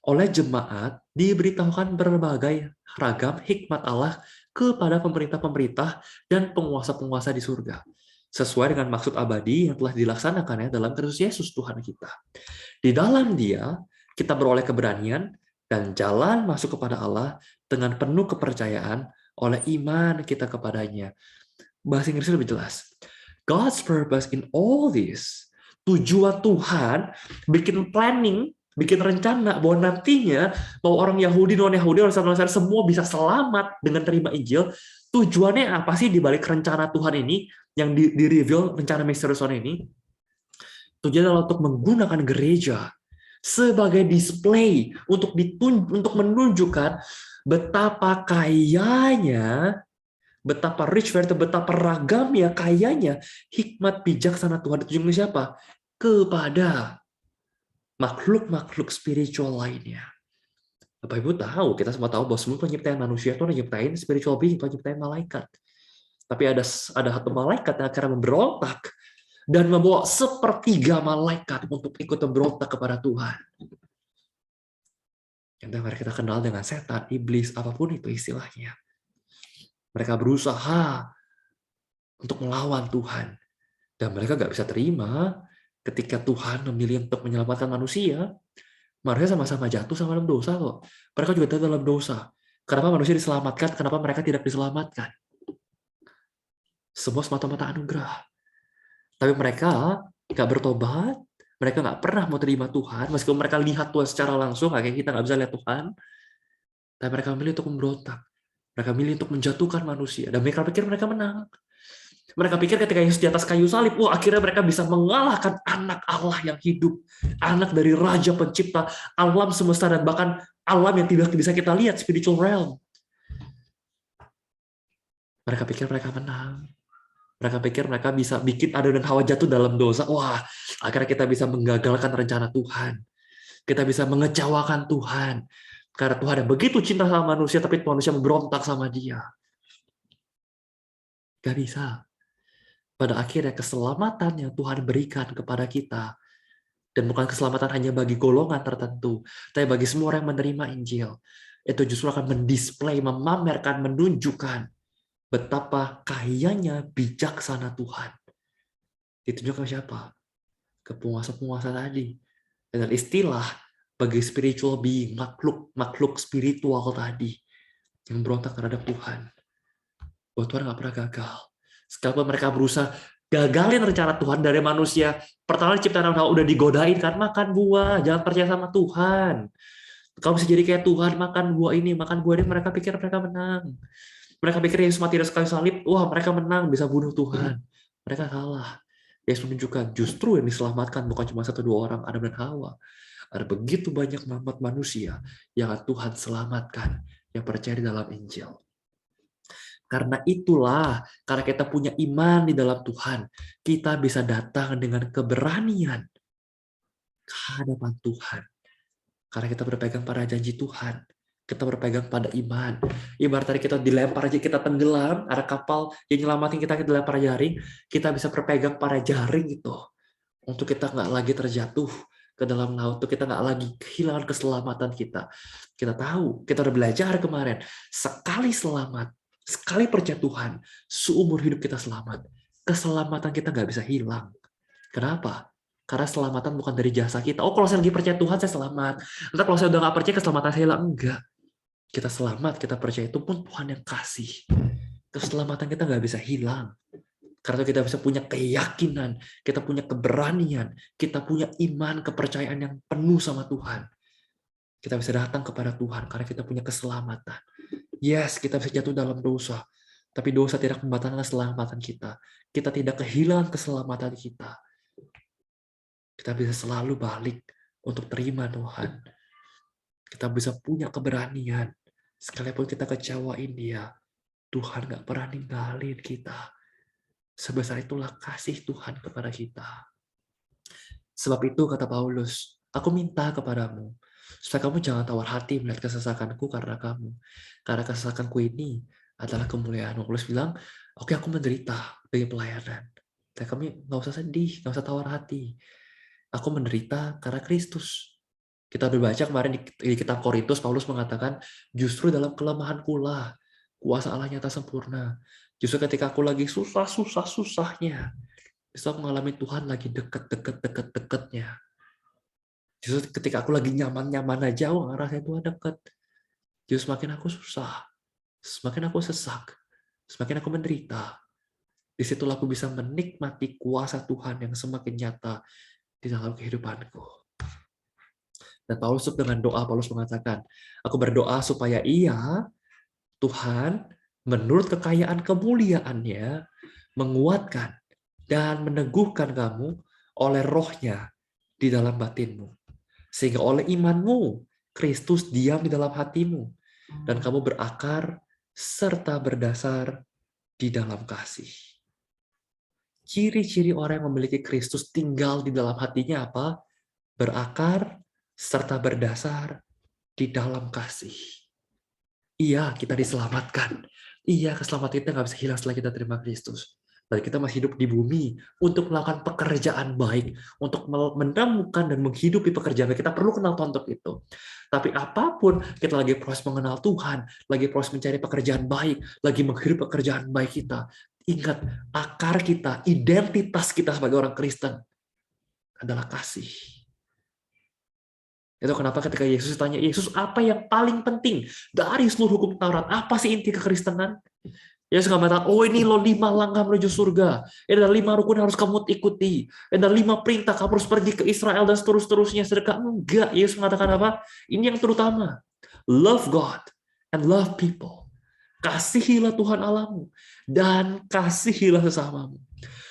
oleh jemaat diberitahukan berbagai ragam hikmat Allah kepada pemerintah-pemerintah dan penguasa-penguasa di surga, sesuai dengan maksud abadi yang telah dilaksanakannya dalam Kristus Yesus Tuhan kita. Di dalam Dia, kita beroleh keberanian dan jalan masuk kepada Allah dengan penuh kepercayaan oleh iman kita kepadanya. Bahasa Inggrisnya lebih jelas. God's purpose in all this, tujuan Tuhan bikin planning, bikin rencana bahwa nantinya bahwa orang Yahudi, non-Yahudi, orang semua bisa selamat dengan terima Injil. Tujuannya apa sih di balik rencana Tuhan ini yang di-reveal rencana misterius ini? Tujuannya adalah untuk menggunakan gereja sebagai display untuk menunjukkan betapa kayanya, betapa rich, betapa ragamnya, kayanya hikmat bijaksana Tuhan itu siapa? Kepada makhluk-makhluk spiritual lainnya. Bapak Ibu tahu, kita semua tahu bahwa semua penciptaan manusia itu menciptain spiritual being, penciptaan malaikat. Tapi ada satu malaikat yang akhirnya memberontak dan membawa sepertiga malaikat untuk ikut memberontak kepada Tuhan. Yang kita kenal dengan setan, iblis, apapun itu istilahnya. Mereka berusaha untuk melawan Tuhan. Dan mereka nggak bisa terima ketika Tuhan memilih untuk menyelamatkan manusia. Manusia sama-sama jatuh sama dalam dosa kok. Mereka juga jatuh dalam dosa. Kenapa manusia diselamatkan? Kenapa mereka tidak diselamatkan? Semua semata-mata anugerah. Tapi mereka nggak bertobat. Mereka nggak pernah mau terima Tuhan. Meskipun mereka lihat Tuhan secara langsung, kayak kita nggak bisa lihat Tuhan. Tapi mereka memilih untuk memberontak. Mereka memilih untuk menjatuhkan manusia. Dan mereka pikir mereka menang. Mereka pikir ketika Yesus di atas kayu salib, wah akhirnya mereka bisa mengalahkan anak Allah yang hidup. Anak dari Raja Pencipta, alam semesta, dan bahkan alam yang tidak bisa kita lihat, spiritual realm. Mereka pikir mereka menang. Mereka pikir mereka bisa bikin Adam dan Hawa jatuh dalam dosa. Wah, akhirnya kita bisa menggagalkan rencana Tuhan. Kita bisa mengecewakan Tuhan. Karena Tuhan yang begitu cinta sama manusia, tapi manusia memberontak sama Dia. Gak bisa. Pada akhirnya keselamatan yang Tuhan berikan kepada kita, dan bukan keselamatan hanya bagi golongan tertentu, tapi bagi semua orang yang menerima Injil, itu justru akan mendisplay, memamerkan, menunjukkan betapa kayanya bijaksana Tuhan. Ditunjukkan siapa? Ke penguasa-penguasa tadi. Dengan istilah bagi spiritual being, makhluk spiritual tadi, yang berontak terhadap Tuhan. Bahwa Tuhan nggak pernah gagal. Sekalipun mereka berusaha gagalin rencana Tuhan dari manusia, pertama ciptaan Allah udah digodain kan, makan buah, jangan percaya sama Tuhan. Kamu bisa jadi kayak Tuhan, makan buah ini, makan buah ini. Mereka pikir mereka menang. Mereka pikir Yesus mati di kayu salib, wah mereka menang, bisa bunuh Tuhan. Mereka kalah. Yesus menunjukkan justru yang diselamatkan bukan cuma 1-2 orang, Adam dan Hawa. Ada begitu banyak umat manusia yang Tuhan selamatkan, yang percaya di dalam Injil. Karena itulah, karena kita punya iman di dalam Tuhan, kita bisa datang dengan keberanian ke hadapan Tuhan. Karena kita berpegang pada janji Tuhan. Kita berpegang pada iman. Ibarat tadi kita dilempar aja, kita tenggelam, ada kapal yang nyelamatin kita dilempar jaring, kita bisa berpegang pada jaring itu. Untuk kita nggak lagi terjatuh ke dalam laut, untuk kita nggak lagi kehilangan keselamatan kita. Kita tahu, kita udah belajar kemarin, sekali selamat, Sekali percaya Tuhan, seumur hidup kita selamat. Keselamatan kita nggak bisa hilang. Kenapa? Karena keselamatan bukan dari jasa kita. Oh, kalau saya lagi percaya Tuhan, saya selamat. Entah kalau saya udah nggak percaya, keselamatan saya hilang. Enggak. Kita selamat, kita percaya itu pun Tuhan yang kasih. Keselamatan kita nggak bisa hilang. Karena kita bisa punya keyakinan, kita punya keberanian, kita punya iman, kepercayaan yang penuh sama Tuhan. Kita bisa datang kepada Tuhan karena kita punya keselamatan. Yes, kita bisa jatuh dalam dosa, tapi dosa tidak membatalkan keselamatan kita. Kita tidak kehilangan keselamatan kita. Kita bisa selalu balik untuk terima Tuhan. Kita bisa punya keberanian. Sekalipun kita kecewain Dia, Tuhan gak pernah ninggalin kita. Sebesar itulah kasih Tuhan kepada kita. Sebab itu kata Paulus, aku minta kepadamu, supaya kamu jangan tawar hati melihat kesesakanku karena kamu. Karena kesesakanku ini adalah kemuliaan. Paulus bilang, oke aku menderita bagi pelayanan. Dan kami nggak usah sedih, nggak usah tawar hati. Aku menderita karena Kristus. Kita udah baca kemarin di kitab Korintus, Paulus mengatakan, justru dalam kelemahanku lah, kuasa Allah nyata sempurna. Justru ketika aku lagi susahnya, justru aku mengalami Tuhan lagi deket-deketnya. Justru ketika aku lagi nyaman-nyaman aja, aku nggak ngerasa Tuhan deket. Justru semakin aku susah, semakin aku sesak, semakin aku menderita. Disitulah aku bisa menikmati kuasa Tuhan yang semakin nyata di dalam kehidupanku. Dan Paulus dengan doa, Paulus mengatakan, aku berdoa supaya ia, Tuhan, menurut kekayaan kemuliaannya, menguatkan dan meneguhkan kamu oleh rohnya di dalam batinmu. Sehingga oleh imanmu, Kristus diam di dalam hatimu. Dan kamu berakar serta berdasar di dalam kasih. Ciri-ciri orang yang memiliki Kristus tinggal di dalam hatinya apa? Berakar serta berdasar di dalam kasih. Iya, kita diselamatkan. Iya, keselamatan kita nggak bisa hilang setelah kita terima Kristus. Dan kita masih hidup di bumi untuk melakukan pekerjaan baik, untuk menemukan dan menghidupi pekerjaan baik. Kita perlu kenal Tuhan untuk itu. Tapi apapun, kita lagi proses mengenal Tuhan, lagi proses mencari pekerjaan baik, lagi menghidupi pekerjaan baik kita. Ingat, akar kita, identitas kita sebagai orang Kristen adalah kasih. Itu kenapa ketika Yesus tanya, Yesus apa yang paling penting dari seluruh hukum Taurat? Apa sih inti kekristenan? Yesus nggak mengatakan, oh ini loh 5 langkah menuju surga. Ini ada 5 rukun yang harus kamu ikuti. Ini ada 5 perintah, kamu harus pergi ke Israel dan seterusnya. Sedekah. Enggak, Yesus mengatakan apa? Ini yang terutama. Love God and love people. Kasihilah Tuhan Allahmu dan kasihilah sesamamu.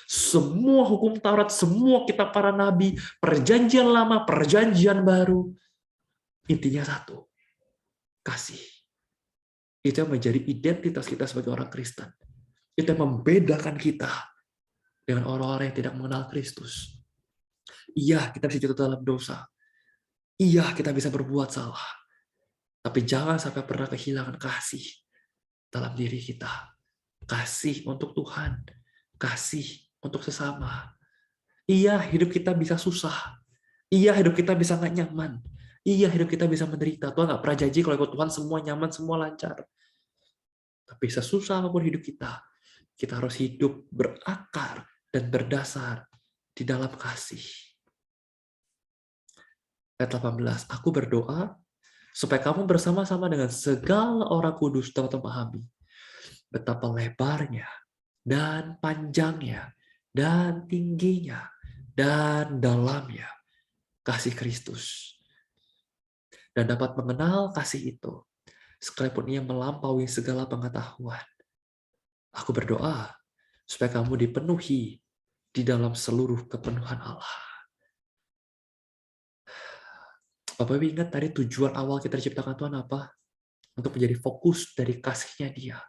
Semua hukum Taurat, semua kitab para nabi, perjanjian lama, perjanjian baru, intinya satu, kasih. Itu yang menjadi identitas kita sebagai orang Kristen. Itu yang membedakan kita dengan orang-orang yang tidak mengenal Kristus. Iya, kita bisa jatuh dalam dosa. Iya, kita bisa berbuat salah. Tapi jangan sampai pernah kehilangan kasih dalam diri kita. Kasih untuk Tuhan. Kasih untuk sesama. Iya, hidup kita bisa susah. Iya, hidup kita bisa nggak nyaman. Iya, hidup kita bisa menderita. Tuhan nggak pernah janji kalau ikut Tuhan semua nyaman, semua lancar. Tapi sesusah apapun hidup kita harus hidup berakar dan berdasar di dalam kasih. Ayat 18, aku berdoa supaya kamu bersama-sama dengan segala orang kudus dapat memahami betapa lebarnya dan panjangnya dan tingginya dan dalamnya kasih Kristus. Dan dapat mengenal kasih itu, sekalipun ia melampaui segala pengetahuan. Aku berdoa supaya kamu dipenuhi di dalam seluruh kepenuhan Allah. Bapak Ibu ingat tadi tujuan awal kita diciptakan Tuhan apa? Untuk menjadi fokus dari kasihnya Dia.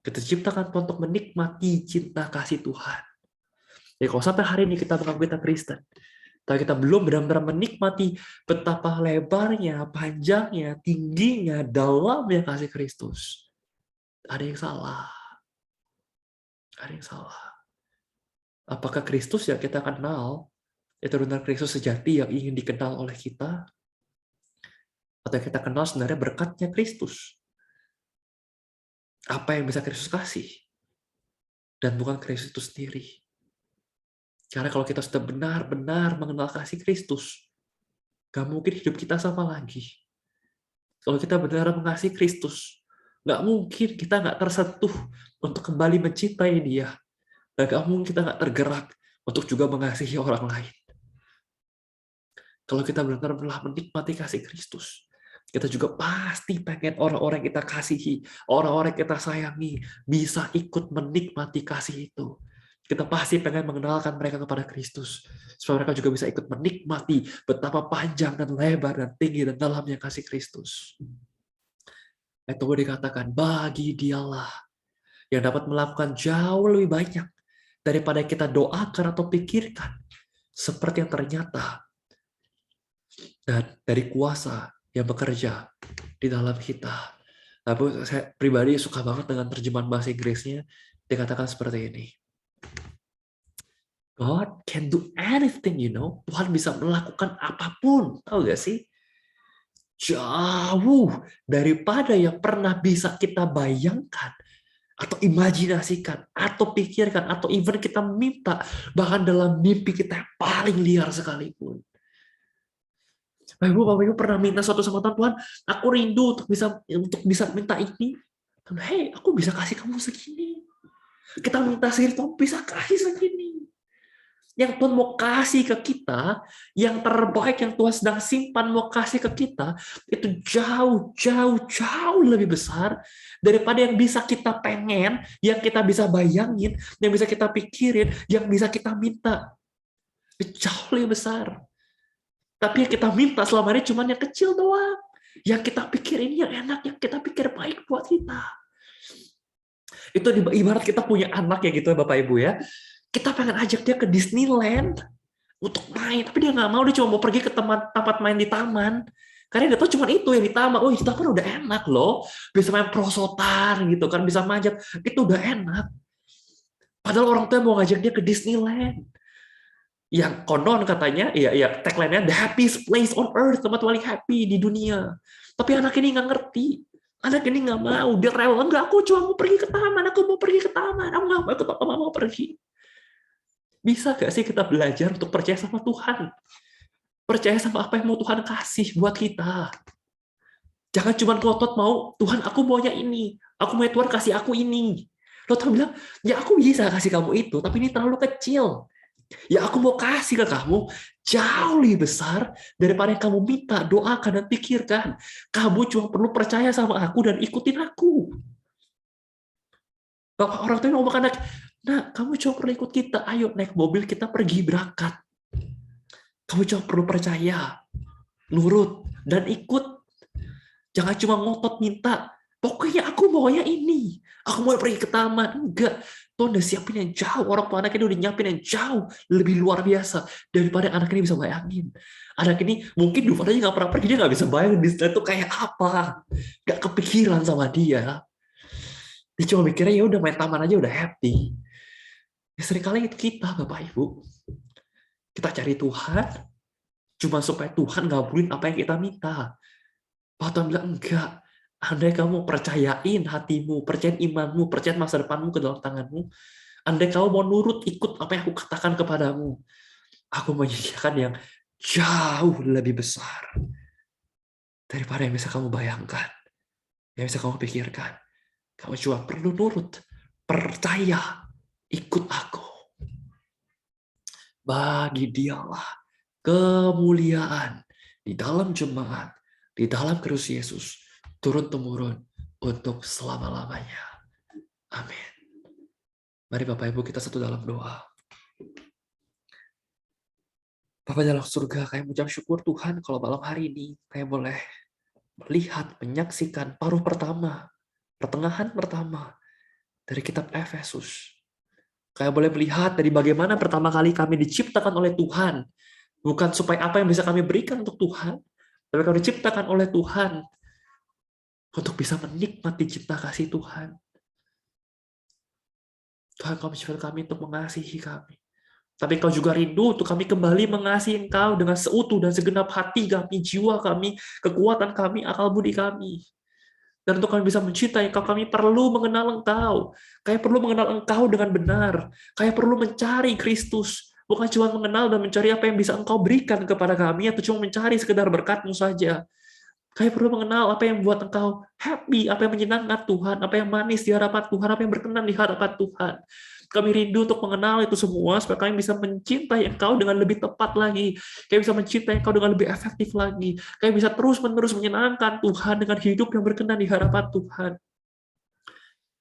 Kita diciptakan Tuhan untuk menikmati cinta kasih Tuhan. Jadi kalau sampai hari ini kita mengaku kita Kristen, tapi kita belum benar-benar menikmati betapa lebarnya, panjangnya, tingginya, dalamnya kasih Kristus. Ada yang salah. Ada yang salah. Apakah Kristus yang kita kenal, itu benar Kristus sejati yang ingin dikenal oleh kita? Atau yang kita kenal sebenarnya berkatnya Kristus? apa yang bisa Kristus kasih, dan bukan Kristus itu sendiri. Karena kalau kita sudah benar-benar mengenal kasih Kristus, gak mungkin hidup kita sama lagi. Kalau kita benar-benar mengasihi Kristus, gak mungkin kita gak tersentuh untuk kembali mencintai Dia. Dan gak mungkin kita gak tergerak untuk juga mengasihi orang lain. Kalau kita benar-benar menikmati kasih Kristus, kita juga pasti pengen orang-orang yang kita kasihi, orang-orang yang kita sayangi, bisa ikut menikmati kasih itu. Kita pasti pengen mengenalkan mereka kepada Kristus, supaya mereka juga bisa ikut menikmati betapa panjang dan lebar dan tinggi dan dalamnya kasih Kristus. Itu dikatakan, bagi Dialah yang dapat melakukan jauh lebih banyak daripada kita doakan atau pikirkan, seperti yang ternyata dan dari kuasa yang bekerja di dalam kita. Tapi saya pribadi suka banget dengan terjemahan bahasa Inggrisnya, dikatakan seperti ini. God can do anything, you know. Tuhan bisa melakukan apapun, tahu gak sih? Jauh daripada yang pernah bisa kita bayangkan, atau imajinasikan, atau pikirkan, atau even kita minta, bahkan dalam mimpi kita yang paling liar sekalipun. Bapak Ibu pernah minta sesuatu sama Tuhan, aku rindu untuk bisa minta ini. Hei, aku bisa kasih kamu segini. Kita minta sihir, Tuhan bisa kasih segini. Yang Tuhan mau kasih ke kita, yang terbaik yang Tuhan sedang simpan mau kasih ke kita, itu jauh lebih besar daripada yang bisa kita pengen, yang kita bisa bayangin, yang bisa kita pikirin, yang bisa kita minta. Jauh lebih besar. Tapi yang kita minta selama ini cuma yang kecil doang. Yang kita pikirin yang enak, yang kita pikir baik buat kita. Itu ibarat kita punya anak ya gitu ya Bapak Ibu ya. Kita pengen ajak dia ke Disneyland untuk main, tapi dia nggak mau, dia cuma mau pergi ke tempat main di taman. Karena dia tahu cuma itu yang di taman. Oh, di taman udah enak loh. Bisa main perosotan gitu kan, bisa manjat. Itu udah enak. Padahal orang tua mau ngajak dia ke Disneyland. Yang konon katanya, ya tagline-nya the happiest place on earth, tempat paling happy di dunia. Tapi anak ini nggak ngerti. Anak ini nggak mau, dia rela. Enggak, aku cuma mau pergi ke taman, aku mau pergi ke taman. Aku nggak mau ikut papa, mau pergi. Bisa gak sih kita belajar untuk percaya sama Tuhan? Percaya sama apa yang mau Tuhan kasih buat kita. Jangan cuma ngotot mau, Tuhan aku maunya ini. Aku mau Tuhan kasih aku ini. Lo Tuhan bilang, ya aku bisa kasih kamu itu, tapi ini terlalu kecil. Ya aku mau kasih ke kamu jauh lebih besar daripada yang kamu minta, doakan dan pikirkan. Kamu cuma perlu percaya sama aku dan ikutin aku. Bapak orang tua ngomong anak, nah kamu cuma perlu ikut kita, ayo naik mobil kita pergi berangkat. Kamu cuma perlu percaya, nurut, dan ikut. Jangan cuma ngotot minta, pokoknya aku maunya ini. Aku mau pergi ke taman. Enggak. Tuhan udah siapin yang jauh. Orang tua anak ini udah nyiapin yang jauh. Lebih luar biasa. Daripada anak ini bisa bayangin. Anak ini mungkin dulu aja nggak pernah pergi. Dia nggak bisa bayangin Disneyland itu kayak apa. Nggak kepikiran sama dia. Dia cuma mikirnya ya udah main taman aja udah happy. Ya seringkali itu kita Bapak Ibu. Kita cari Tuhan. Cuma supaya Tuhan ngabulin apa yang kita minta. Tuhan bilang enggak. Andai kamu percayain hatimu, percayain imanmu, percayain masa depanmu ke dalam tanganmu, andai kamu mau nurut ikut apa yang aku katakan kepadamu, aku menyediakan yang jauh lebih besar daripada yang bisa kamu bayangkan, yang bisa kamu pikirkan. Kamu cuma perlu nurut, percaya, ikut aku. Bagi Dialah kemuliaan di dalam jemaat, di dalam Kristus Yesus, turun-temurun untuk selama-lamanya. Amin. Mari Bapak Ibu kita satu dalam doa. Bapa dalam surga, kami mengucap syukur Tuhan kalau malam hari ini kami boleh melihat, menyaksikan paruh pertama, pertengahan pertama dari kitab Efesus. Kami boleh melihat dari bagaimana pertama kali kami diciptakan oleh Tuhan. Bukan supaya apa yang bisa kami berikan untuk Tuhan, tapi kami diciptakan oleh Tuhan untuk bisa menikmati cinta kasih Tuhan. Tuhan, kau menciptakan kami untuk mengasihi kami. Tapi Kau juga rindu untuk kami kembali mengasihi Engkau dengan seutuh dan segenap hati kami, jiwa kami, kekuatan kami, akal budi kami. Dan untuk kami bisa mencintai Engkau, kami perlu mengenal Engkau. Kami perlu mengenal Engkau dengan benar. Kami perlu mencari Kristus. Bukan cuma mengenal dan mencari apa yang bisa Engkau berikan kepada kami, atau cuma mencari sekedar berkat-Mu saja. Kami perlu mengenal apa yang membuat Engkau happy, apa yang menyenangkan Tuhan, apa yang manis di hadapan Tuhan, apa yang berkenan di hadapan Tuhan. Kami rindu untuk mengenal itu semua, supaya kami bisa mencintai Engkau dengan lebih tepat lagi. Kami bisa mencintai Engkau dengan lebih efektif lagi. Kami bisa terus-menerus menyenangkan Tuhan dengan hidup yang berkenan di hadapan Tuhan.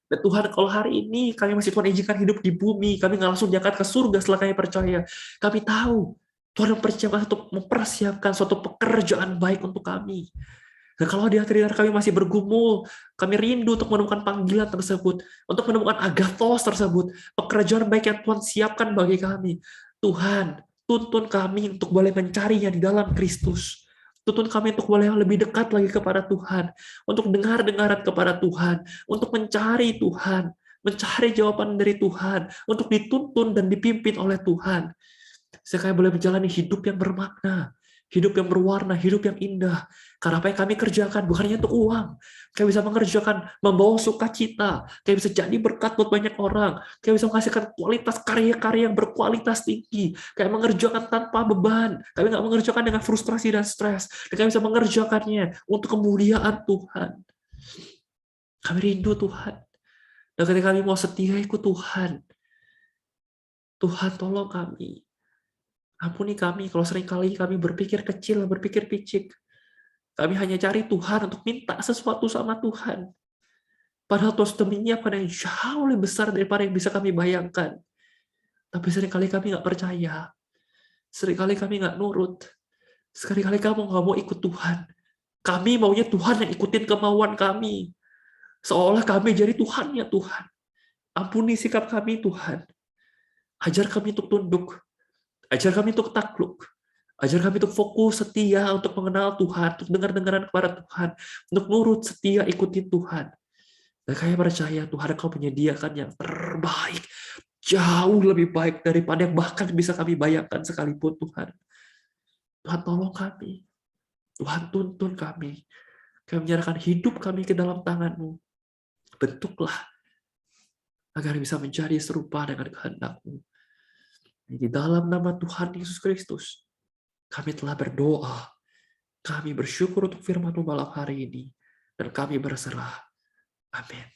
Dan Tuhan, kalau hari ini kami masih Tuhan izinkan hidup di bumi, kami nggak langsung diangkat ke surga setelah kami percaya. Kami tahu Tuhan mempersiapkan suatu pekerjaan baik untuk kami. Dan kalau di akhir kami masih bergumul, kami rindu untuk menemukan panggilan tersebut, untuk menemukan agathos tersebut, pekerjaan baik yang Tuhan siapkan bagi kami. Tuhan, tuntun kami untuk boleh mencarinya di dalam Kristus. Tuntun kami untuk boleh lebih dekat lagi kepada Tuhan, untuk dengar-dengaran kepada Tuhan, untuk mencari Tuhan, mencari jawaban dari Tuhan, untuk dituntun dan dipimpin oleh Tuhan. Saya boleh menjalani hidup yang bermakna, hidup yang berwarna, hidup yang indah. Karena apa yang kami kerjakan bukan hanya untuk uang. Kami bisa mengerjakan, membawa sukacita. Kami bisa jadi berkat buat banyak orang. Kami bisa menghasilkan kualitas karya-karya yang berkualitas tinggi. Kami mengerjakan tanpa beban. Kami nggak mengerjakan dengan frustrasi dan stres. Dan kami bisa mengerjakannya untuk kemuliaan Tuhan. Kami rindu Tuhan. Dan ketika kami mau setia ikut Tuhan, Tuhan tolong kami. Ampuni kami kalau seringkali kami berpikir kecil, berpikir picik. Kami hanya cari Tuhan untuk minta sesuatu sama Tuhan. Padahal Tuhan sudah menyiapkan yang jauh lebih besar daripada yang bisa kami bayangkan. Tapi seringkali kami nggak percaya. Seringkali kami nggak nurut. Seringkali kamu nggak mau ikut Tuhan. Kami maunya Tuhan yang ikutin kemauan kami. Seolah kami jadi Tuhannya Tuhan. Ampuni sikap kami Tuhan. Ajar kami untuk tunduk. Ajar kami untuk takluk. Ajar kami untuk fokus, setia, untuk mengenal Tuhan, untuk dengar-dengaran kepada Tuhan, untuk nurut, setia, ikuti Tuhan. Dan kami percaya Tuhan Engkau menyediakan yang terbaik, jauh lebih baik daripada yang bahkan bisa kami bayangkan sekalipun Tuhan. Tuhan tolong kami. Tuhan tuntun kami. Kami menyerahkan hidup kami ke dalam tangan-Mu. Bentuklah agar bisa menjadi serupa dengan kehendak-Mu. Di dalam nama Tuhan Yesus Kristus, kami telah berdoa. Kami bersyukur untuk firman-Mu malam hari ini. Dan kami berserah. Amin.